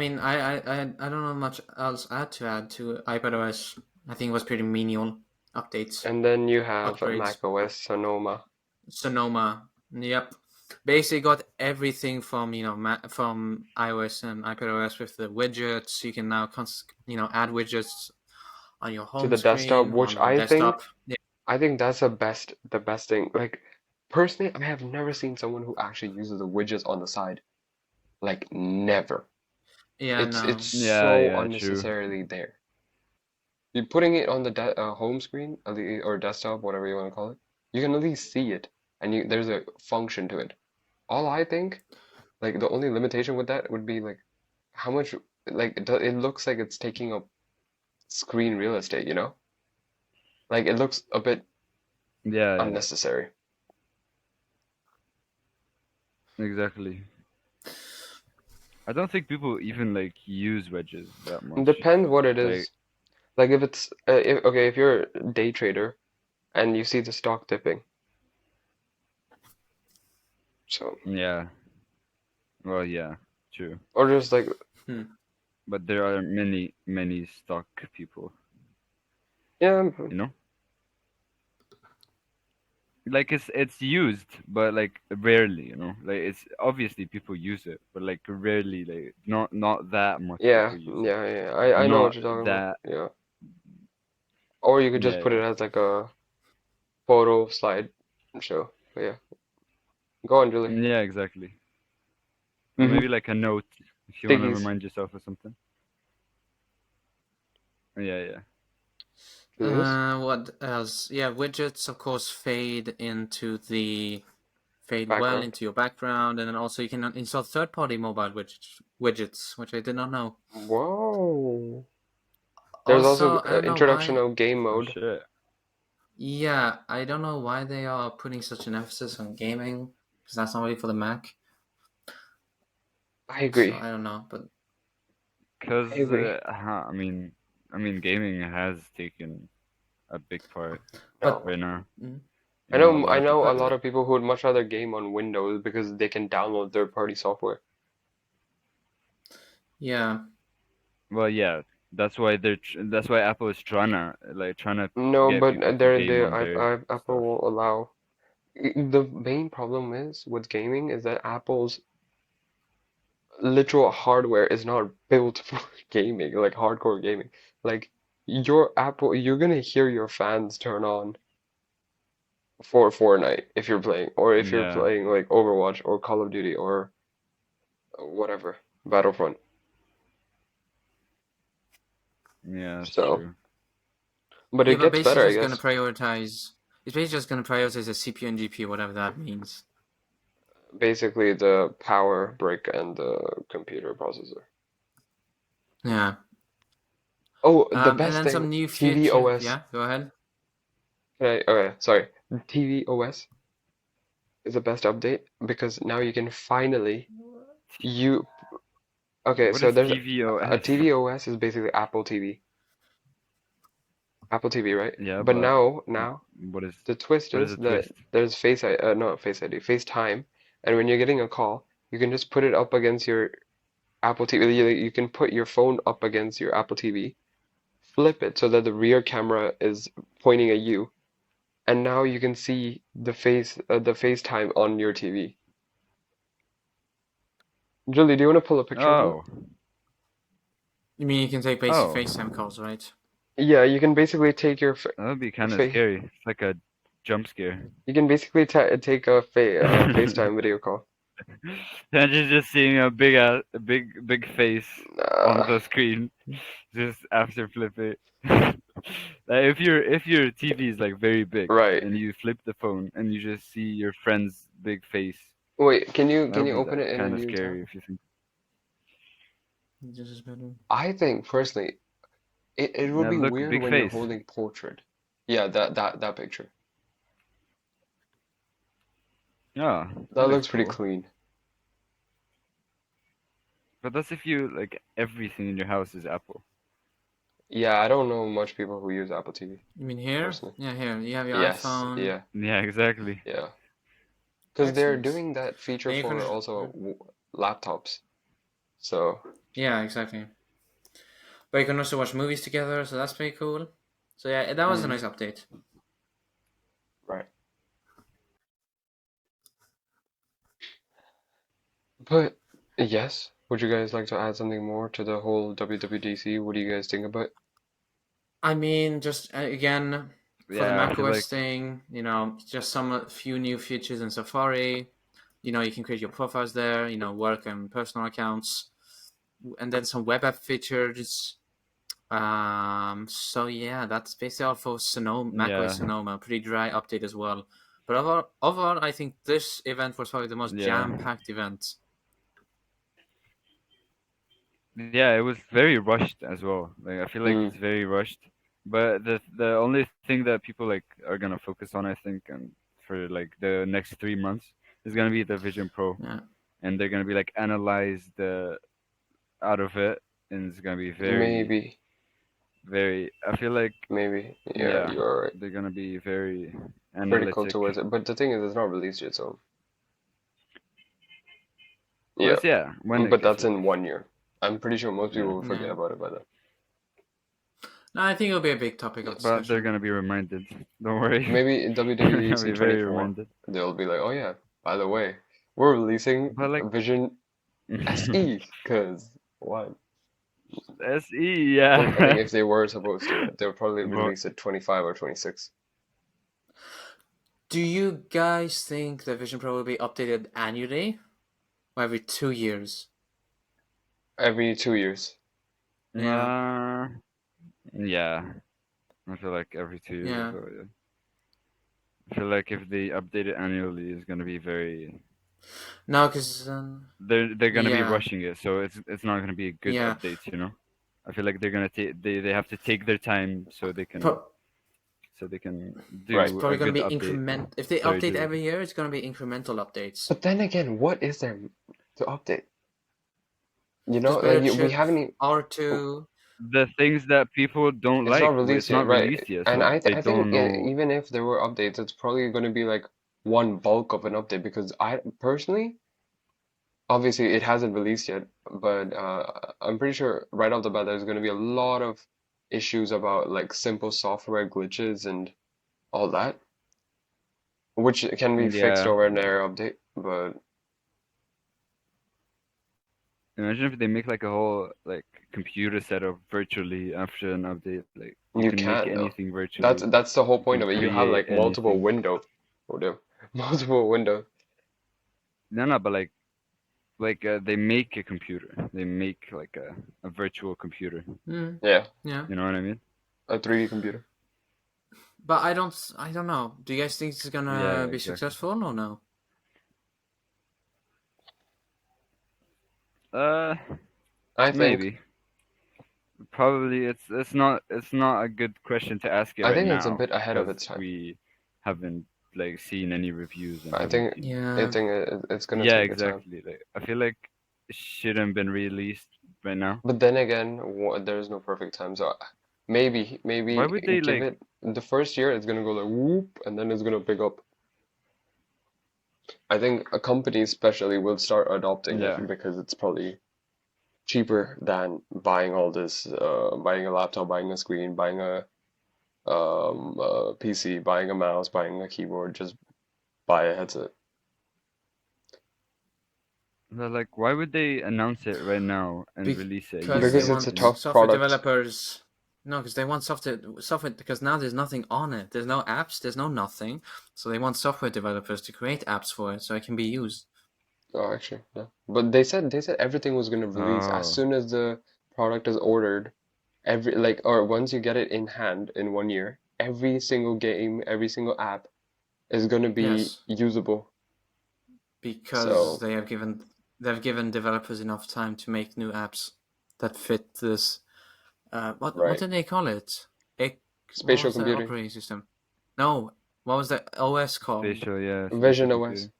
Speaker 3: don't know much else to add to iPadOS. I think it was pretty menial updates,
Speaker 2: And then you have
Speaker 3: upgrades.
Speaker 2: Mac OS Sonoma.
Speaker 3: Sonoma. Yep. Basically got everything from from iOS and iPadOS with the widgets. You can now add widgets on your
Speaker 2: To
Speaker 3: home
Speaker 2: the desktop,
Speaker 3: screen
Speaker 2: which
Speaker 3: on the desktop. Yeah,
Speaker 2: I think that's the best thing. Like personally, I have never seen someone who actually uses the widgets on the side. Like never.
Speaker 3: yeah,
Speaker 2: It's
Speaker 3: no,
Speaker 1: yeah,
Speaker 2: so
Speaker 1: yeah, true.
Speaker 2: unnecessarily there. You're putting it on the de home screen or desktop, whatever you want to call it. You can at least see it, and there's a function to it. All I think, like the only limitation with that would be like how much like it looks like it's taking up screen real estate, you know? Like it looks a bit
Speaker 1: Yeah, yeah,
Speaker 2: unnecessary.
Speaker 1: exactly. I don't think people even like use wedges that
Speaker 2: It
Speaker 1: much.
Speaker 2: depends what it
Speaker 1: Like,
Speaker 2: is. Like if it's if you're a day trader and you see the stock dipping, so
Speaker 1: yeah, well, yeah, true.
Speaker 2: or just like
Speaker 3: hmm.
Speaker 1: But there are many, many stock people,
Speaker 2: yeah,
Speaker 1: you know? Like it's used, but like rarely, you know? Like it's obviously people use it, but like rarely, like not that much
Speaker 2: yeah,
Speaker 1: people use it.
Speaker 2: yeah, yeah. I know what
Speaker 1: Not
Speaker 2: you're talking about.
Speaker 1: that,
Speaker 2: Yeah. Or you could just
Speaker 1: yeah,
Speaker 2: put
Speaker 1: yeah.
Speaker 2: it as like a photo slide show. But yeah. Go on, Julie.
Speaker 1: Yeah, exactly. Or
Speaker 2: Mm-hmm.
Speaker 1: maybe like a note if you want to
Speaker 2: Stickies.
Speaker 1: remind yourself of something. Yeah, yeah.
Speaker 2: Julius?
Speaker 3: What else? Yeah, widgets of course fade well
Speaker 2: Background.
Speaker 3: into your background, and then also you can install third-party mobile widgets, which I did not know.
Speaker 2: Whoa. There's also
Speaker 3: Also, I don't know
Speaker 2: introduction
Speaker 3: why.
Speaker 2: of game
Speaker 1: Oh
Speaker 2: mode.
Speaker 1: shit.
Speaker 3: Yeah, I don't know why they are putting such an emphasis on gaming, because that's not really for the Mac.
Speaker 2: I
Speaker 3: So
Speaker 2: agree.
Speaker 3: I don't know, but
Speaker 1: Cause
Speaker 2: I agree.
Speaker 1: I mean, gaming has taken a big part
Speaker 3: but
Speaker 2: No.
Speaker 1: right now.
Speaker 3: mm,
Speaker 1: You know, a lot
Speaker 2: I
Speaker 1: of
Speaker 2: know a
Speaker 1: people
Speaker 3: but
Speaker 2: lot
Speaker 1: like.
Speaker 2: of people who would much rather game on Windows because they can download third-party software.
Speaker 3: yeah,
Speaker 1: Well, yeah, that's why Apple is trying to
Speaker 2: No,
Speaker 1: get
Speaker 2: but
Speaker 1: people to
Speaker 2: they
Speaker 1: game on their
Speaker 2: Apple
Speaker 1: stuff.
Speaker 2: will allow. The main problem is with gaming is that Apple's literal hardware is not built for gaming, like hardcore gaming. Like your Apple, you're gonna hear your fans turn on for Fortnite if you're playing, or if you're
Speaker 1: Yeah,
Speaker 2: playing like Overwatch or Call of Duty or whatever, Battlefront.
Speaker 1: yeah, that's
Speaker 2: So,
Speaker 1: true.
Speaker 2: but
Speaker 3: yeah,
Speaker 2: it
Speaker 3: but
Speaker 2: gets
Speaker 3: basically
Speaker 2: better, I
Speaker 3: just gonna
Speaker 2: guess.
Speaker 3: prioritize. It's basically just gonna prioritize the CPU and GPU, whatever that means.
Speaker 2: Basically, the power brick and the computer processor.
Speaker 3: Yeah.
Speaker 2: Oh, the
Speaker 3: And
Speaker 2: best
Speaker 3: then
Speaker 2: thing,
Speaker 3: some new
Speaker 2: TV
Speaker 3: future.
Speaker 2: OS.
Speaker 3: Yeah, go ahead.
Speaker 2: Okay, sorry. TV OS is the best update because now you can finally you okay,
Speaker 1: What
Speaker 2: so
Speaker 1: is
Speaker 2: there's a
Speaker 1: TVOS?
Speaker 2: TV OS is basically Apple TV, right?
Speaker 1: Yeah,
Speaker 2: But
Speaker 1: but
Speaker 2: now
Speaker 1: what is
Speaker 2: the twist
Speaker 1: what is
Speaker 2: is
Speaker 1: a
Speaker 2: that
Speaker 1: twist?
Speaker 2: there's not Face ID, FaceTime, and when you're getting a call, you can just put it up against your Apple TV. You can put your phone up against your Apple TV, flip it so that the rear camera is pointing at you, and now you can see the FaceTime on your TV. Julie, do you want to pull a picture of that?
Speaker 1: Oh,
Speaker 3: You mean you can take basic
Speaker 1: oh,
Speaker 3: FaceTime calls, right?
Speaker 2: Yeah, you can basically take your
Speaker 1: that would be kind of
Speaker 2: fa
Speaker 1: scary. It's like a jump scare.
Speaker 2: you can basically take a FaceTime video call.
Speaker 1: Imagine just seeing a big face on
Speaker 2: Uh,
Speaker 1: the screen, just after flipping. Like if your TV is like very big
Speaker 2: right.
Speaker 1: and you flip the phone and you just see your friend's big face,
Speaker 2: Wait,
Speaker 1: that
Speaker 2: can
Speaker 1: would
Speaker 2: you
Speaker 1: be
Speaker 2: open
Speaker 1: like
Speaker 2: it in a
Speaker 1: kind of
Speaker 2: new tab?
Speaker 1: scary if you think.
Speaker 3: This is better.
Speaker 2: I think personally, it would
Speaker 1: Yeah,
Speaker 2: be
Speaker 1: look,
Speaker 2: weird
Speaker 1: big
Speaker 2: when you're
Speaker 1: face.
Speaker 2: holding portrait. Yeah, that picture.
Speaker 1: Yeah, that
Speaker 2: That
Speaker 1: looks
Speaker 2: looks pretty
Speaker 1: cool.
Speaker 2: clean.
Speaker 1: But that's if you like everything in your house is Apple.
Speaker 2: Yeah, I don't know much people who use Apple TV
Speaker 3: You mean here?
Speaker 2: personally.
Speaker 3: Yeah, here. You have your
Speaker 2: Yes,
Speaker 3: iPhone.
Speaker 2: yeah,
Speaker 1: Yeah, exactly.
Speaker 2: yeah. Because
Speaker 3: That's
Speaker 2: they're
Speaker 3: nice.
Speaker 2: doing that feature
Speaker 3: Then you can
Speaker 2: for also laptops. So,
Speaker 3: yeah, exactly. But you can also watch movies together, so that's pretty cool. So yeah, that was a
Speaker 2: mm,
Speaker 3: nice update.
Speaker 2: right. But yes, would you guys like to add something more to the whole WWDC? What do you guys think about it?
Speaker 3: I mean, just again for the
Speaker 1: Yeah, I feel
Speaker 3: macOS
Speaker 1: like
Speaker 3: thing, just some few new features in Safari. You can create your profiles there. Work and personal accounts, and then some web app features. So yeah, that's basically all for Sonoma, macOS
Speaker 1: yeah,
Speaker 3: Sonoma. Pretty dry update as well. But overall, I think this event was probably the most
Speaker 1: yeah.
Speaker 3: jam-packed event.
Speaker 1: Yeah, it was very rushed as well. Like I feel like
Speaker 2: Mm,
Speaker 1: it's very rushed. But the only thing that people like are gonna focus on, I think, and for like the next 3 months is gonna be the Vision Pro,
Speaker 3: Yeah.
Speaker 1: and they're gonna be like analyze the out of it, and it's gonna be very,
Speaker 2: maybe,
Speaker 1: very. I feel like
Speaker 2: maybe. Yeah,
Speaker 1: yeah,
Speaker 2: you're right.
Speaker 1: they're gonna be very
Speaker 2: Critical
Speaker 1: analytic.
Speaker 2: towards it. But the thing is, it's not released yet, so
Speaker 1: Well,
Speaker 2: yeah.
Speaker 1: it's, yeah, when it
Speaker 2: But
Speaker 1: gets
Speaker 2: that's in
Speaker 1: released.
Speaker 2: 1 year. I'm pretty sure most people
Speaker 1: Yeah,
Speaker 2: will forget
Speaker 3: Yeah.
Speaker 2: about it by then.
Speaker 3: No, I think it'll be a big topic of
Speaker 1: but they're
Speaker 3: discussion.
Speaker 1: gonna be reminded. Don't worry.
Speaker 2: Maybe in
Speaker 1: They're gonna
Speaker 2: WWDC
Speaker 1: be very
Speaker 2: 24,
Speaker 1: reminded.
Speaker 2: they'll be like, oh yeah, by the way, we're releasing
Speaker 1: But like
Speaker 2: Vision SE, because why?
Speaker 1: SE,
Speaker 2: I think
Speaker 1: yeah.
Speaker 2: if they were supposed to, they'll probably
Speaker 1: But
Speaker 2: release it 25 or 26.
Speaker 3: Do you guys think the Vision Pro will be updated annually or every 2 years?
Speaker 2: Every 2 years.
Speaker 3: Yeah.
Speaker 1: yeah. I feel like every 2 years as
Speaker 3: Yeah.
Speaker 1: well, yeah. I feel like if they update it annually, it's gonna be very.
Speaker 3: No, because
Speaker 1: They're gonna be
Speaker 3: yeah,
Speaker 1: rushing it, so it's not gonna be good
Speaker 3: yeah.
Speaker 1: updates. I feel like they're gonna take they have to take their time
Speaker 3: Pro-
Speaker 1: so they can
Speaker 2: Right.
Speaker 3: it's
Speaker 1: do a
Speaker 3: probably going
Speaker 1: good
Speaker 3: to be
Speaker 1: update.
Speaker 3: increment. If they
Speaker 1: Sorry,
Speaker 3: update
Speaker 1: Julie.
Speaker 3: every year, it's going to be incremental updates.
Speaker 2: But then again, what is there to update?
Speaker 3: Just
Speaker 2: Like
Speaker 3: better
Speaker 2: we
Speaker 3: chip,
Speaker 2: haven't even,
Speaker 3: R2.
Speaker 1: The things that people don't
Speaker 2: it's not
Speaker 1: like,
Speaker 2: released
Speaker 1: it's
Speaker 2: yet,
Speaker 1: not
Speaker 2: right?
Speaker 1: released yet,
Speaker 2: And
Speaker 1: so they
Speaker 2: I think
Speaker 1: don't know.
Speaker 2: even if there were updates, it's probably going to be like one bulk of an update because I personally, obviously it hasn't released yet, but I'm pretty sure right off the bat there's going to be a lot of issues about like simple software glitches and all that, which can be fixed
Speaker 1: Yeah.
Speaker 2: over an air update, but
Speaker 1: Imagine if they make like a whole like computer setup virtually after an update. Like you
Speaker 2: you
Speaker 1: can make
Speaker 2: can't though.
Speaker 1: anything virtually.
Speaker 2: That's the whole
Speaker 1: You
Speaker 2: point
Speaker 1: can
Speaker 2: of it. You have
Speaker 1: create
Speaker 2: like multiple
Speaker 1: anything.
Speaker 2: windows. Oh damn. Multiple windows.
Speaker 1: No, but like they make a computer. They make like a virtual computer.
Speaker 3: Mm,
Speaker 2: Yeah,
Speaker 3: yeah,
Speaker 1: You know what I mean?
Speaker 2: a 3D computer.
Speaker 3: but I don't know. Do you guys think it's going
Speaker 1: Yeah,
Speaker 3: to
Speaker 1: yeah,
Speaker 3: be
Speaker 1: exactly.
Speaker 3: successful or no?
Speaker 1: Uh,
Speaker 2: I think
Speaker 1: maybe. Probably it's not a good question to ask it
Speaker 2: I
Speaker 1: right
Speaker 2: think it's a
Speaker 1: now
Speaker 2: bit ahead of
Speaker 1: because
Speaker 2: its time.
Speaker 1: we haven't like seen any reviews and
Speaker 2: I
Speaker 1: haven't
Speaker 2: think
Speaker 1: seen.
Speaker 2: I
Speaker 3: Yeah.
Speaker 2: think it's gonna
Speaker 1: Yeah,
Speaker 2: take its time.
Speaker 1: exactly. Like I feel like it shouldn't been released right now.
Speaker 2: But then again, there's no perfect time. So maybe
Speaker 1: Why would they
Speaker 2: give
Speaker 1: like?
Speaker 2: it the first year. It's gonna go like whoop, and then it's gonna pick up. I think a company especially will start adopting
Speaker 1: Yeah,
Speaker 2: it because it's probably cheaper than buying all this, buying a laptop, buying a screen, buying a PC, buying a mouse, buying a keyboard. Just buy a headset.
Speaker 1: they're like, why would they announce it right now and release it a
Speaker 3: Because
Speaker 1: year
Speaker 3: they
Speaker 2: Because
Speaker 1: later?
Speaker 2: it's a
Speaker 3: want
Speaker 1: You know?
Speaker 2: tough
Speaker 3: software
Speaker 2: product.
Speaker 3: developers. No, because they want software because now there's nothing on it. There's no apps. There's no nothing. So they want software developers to create apps for it so it can be used.
Speaker 2: Oh, actually, yeah. But they said everything was gonna release as
Speaker 1: Oh,
Speaker 2: soon as the product is ordered. Or once you get it in hand in 1 year, every single game, every single app is gonna be
Speaker 3: Yes,
Speaker 2: usable.
Speaker 3: because
Speaker 2: So,
Speaker 3: they've given developers enough time to make new apps that fit this. What
Speaker 2: right.
Speaker 3: did they call it? What
Speaker 2: Spatial
Speaker 3: was the
Speaker 2: computing,
Speaker 3: operating system? No, what was the OS called?
Speaker 1: spatial, yeah, spatial
Speaker 2: Vision OS.
Speaker 1: computing.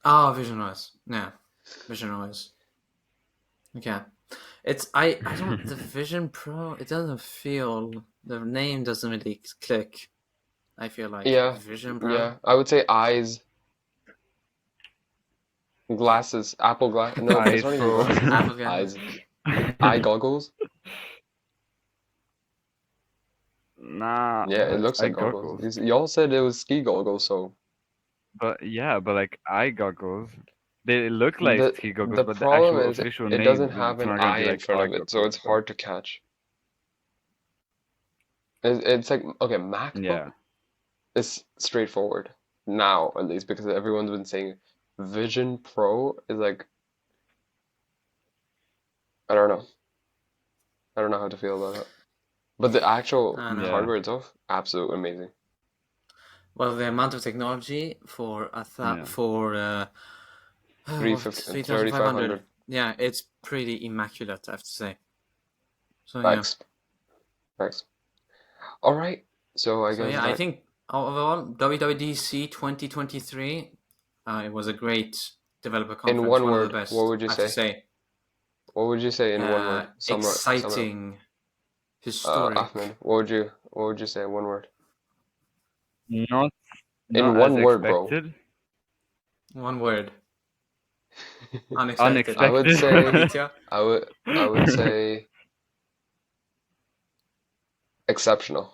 Speaker 3: Ah, Vision OS. Yeah, Vision OS. Okay. I don't the Vision Pro, it doesn't feel, the name doesn't really click. I feel like
Speaker 2: Yeah,
Speaker 3: Vision Pro.
Speaker 2: yeah. I would say eyes, glasses, Apple glass. No, but it's
Speaker 1: Eyes
Speaker 2: not even
Speaker 1: Pro.
Speaker 2: glasses.
Speaker 3: Apple Glasses.
Speaker 2: Eyes, eye goggles.
Speaker 1: Nah,
Speaker 2: Yeah, it
Speaker 1: that's
Speaker 2: looks
Speaker 1: eye
Speaker 2: like goggles.
Speaker 1: goggles.
Speaker 2: Y'all said it was ski goggles, so
Speaker 1: But yeah, but like eye goggles, they look like
Speaker 2: the
Speaker 1: ski goggles,
Speaker 2: the
Speaker 1: but the
Speaker 2: problem
Speaker 1: actual
Speaker 2: is
Speaker 1: official
Speaker 2: it doesn't
Speaker 1: name,
Speaker 2: have
Speaker 1: it's
Speaker 2: an
Speaker 1: not gonna
Speaker 2: eye
Speaker 1: be
Speaker 2: in
Speaker 1: like
Speaker 2: front
Speaker 1: eye
Speaker 2: of it, so
Speaker 1: goggles.
Speaker 2: it's
Speaker 1: So
Speaker 2: hard to catch. It's like okay,
Speaker 1: yeah,
Speaker 2: MacBook is straightforward now, at least because everyone's been saying Vision Pro is like I don't know. I don't know how to feel about it. But the actual
Speaker 3: I know.
Speaker 1: yeah,
Speaker 2: hardware itself, absolutely amazing.
Speaker 3: Well, the amount of technology for
Speaker 1: yeah.
Speaker 3: what
Speaker 2: 3,500
Speaker 3: 3,500. Yeah, it's pretty immaculate, I have to say. So yeah.
Speaker 2: Facts. Facts. All right. So I
Speaker 3: So
Speaker 2: guess
Speaker 3: yeah, I
Speaker 2: that
Speaker 3: think overall WWDC 2023, it was a great developer
Speaker 2: in
Speaker 3: conference,
Speaker 2: one
Speaker 3: one of the
Speaker 2: word, what
Speaker 3: best,
Speaker 2: would you
Speaker 3: I have to
Speaker 2: say?
Speaker 3: say.
Speaker 2: What would you say in one word? Sum it up.
Speaker 3: Exciting, historic.
Speaker 2: Ahmed, what would you say in one word?
Speaker 1: Not
Speaker 2: In
Speaker 1: not as
Speaker 2: one word, bro.
Speaker 1: expected.
Speaker 3: One word. Unexpected.
Speaker 2: I would
Speaker 1: Unexpected.
Speaker 2: say
Speaker 3: Aditya?
Speaker 2: I would say exceptional.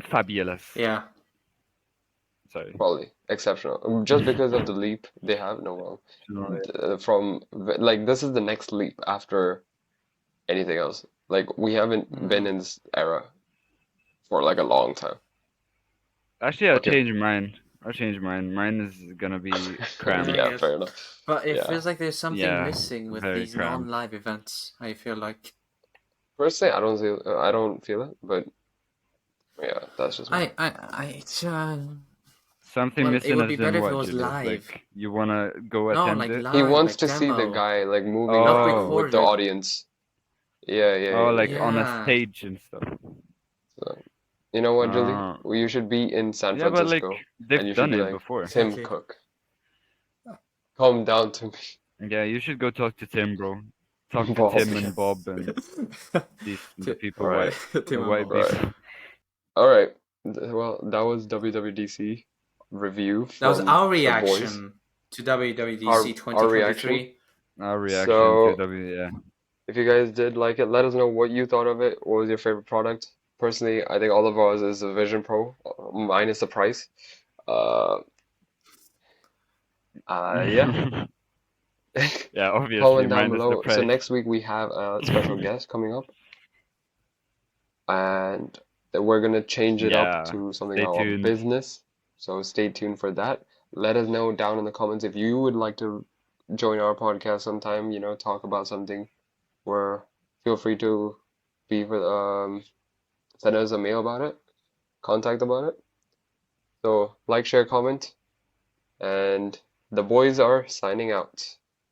Speaker 1: Fabulous.
Speaker 3: Yeah.
Speaker 1: Sorry.
Speaker 2: Probably exceptional. Just because of the leap they have. No, well,
Speaker 1: No,
Speaker 2: like this is the next leap after anything else. Like we haven't been
Speaker 3: Mm.
Speaker 2: in this era for like a long time.
Speaker 1: actually, I'll
Speaker 2: Okay.
Speaker 1: change mine. I'll change mine. Mine is gonna be
Speaker 3: Yeah, I
Speaker 1: crammed.
Speaker 2: Yeah,
Speaker 3: guess.
Speaker 2: fair enough.
Speaker 3: But it
Speaker 2: Yeah.
Speaker 3: feels like there's something
Speaker 1: Yeah,
Speaker 3: missing with
Speaker 1: very
Speaker 3: these
Speaker 1: crammed.
Speaker 3: non-live events. I feel like
Speaker 2: Personally, I don't feel it, but yeah, that's just me.
Speaker 3: it's
Speaker 1: Something
Speaker 3: well, it
Speaker 1: missing
Speaker 3: would be
Speaker 1: as in
Speaker 3: better if it
Speaker 1: what,
Speaker 3: was
Speaker 1: Julius?
Speaker 3: live.
Speaker 1: Like you wanna go
Speaker 3: No,
Speaker 1: attend
Speaker 3: like
Speaker 1: it?
Speaker 2: He
Speaker 3: live,
Speaker 2: wants
Speaker 3: like
Speaker 2: to see the
Speaker 3: demo,
Speaker 2: guy like moving
Speaker 3: not
Speaker 1: Oh,
Speaker 2: with the
Speaker 3: recorded.
Speaker 2: audience. Yeah, yeah,
Speaker 1: oh,
Speaker 2: yeah,
Speaker 1: like
Speaker 2: yeah.
Speaker 1: on a
Speaker 3: Yeah.
Speaker 1: stage and stuff.
Speaker 2: So, you know what, Julie?
Speaker 1: Uh,
Speaker 2: Well, you should be in San
Speaker 1: yeah, but like
Speaker 2: Francisco and
Speaker 1: they've
Speaker 2: you should
Speaker 1: done
Speaker 2: be
Speaker 1: it
Speaker 2: like,
Speaker 1: before.
Speaker 2: Tim
Speaker 3: Exactly.
Speaker 2: Cook, come down to
Speaker 1: Yeah, you should go talk to Tim, bro. Talk
Speaker 2: me.
Speaker 1: to
Speaker 2: Bob.
Speaker 1: Tim and Bob and the people,
Speaker 2: Right,
Speaker 3: Tim
Speaker 1: the
Speaker 3: and
Speaker 1: white
Speaker 3: Bob.
Speaker 2: right.
Speaker 1: people.
Speaker 2: All right. Well, that was WWDC review
Speaker 3: That was
Speaker 2: from
Speaker 3: our
Speaker 2: the boys.
Speaker 3: reaction to WWDC
Speaker 2: Our reaction.
Speaker 3: 2023.
Speaker 1: Our reaction to
Speaker 2: So,
Speaker 1: W. Yeah.
Speaker 2: if you guys did like it, let us know what you thought of it. What was your favorite product? Personally, I think all of ours is a Vision Pro, minus the price. Uh, yeah.
Speaker 1: Yeah, obviously,
Speaker 2: Comment down
Speaker 1: minus the
Speaker 2: below. So
Speaker 1: price.
Speaker 2: next week we have a special guest coming up, and we're gonna change it up
Speaker 1: Yeah,
Speaker 2: to something
Speaker 1: stay
Speaker 2: about
Speaker 1: tuned.
Speaker 2: business. So stay tuned for that. Let us know down in the comments if you would like to join our podcast sometime, talk about something. Where feel free to be for send us a mail about it, contact about it. So like, share, comment, and the boys are signing out.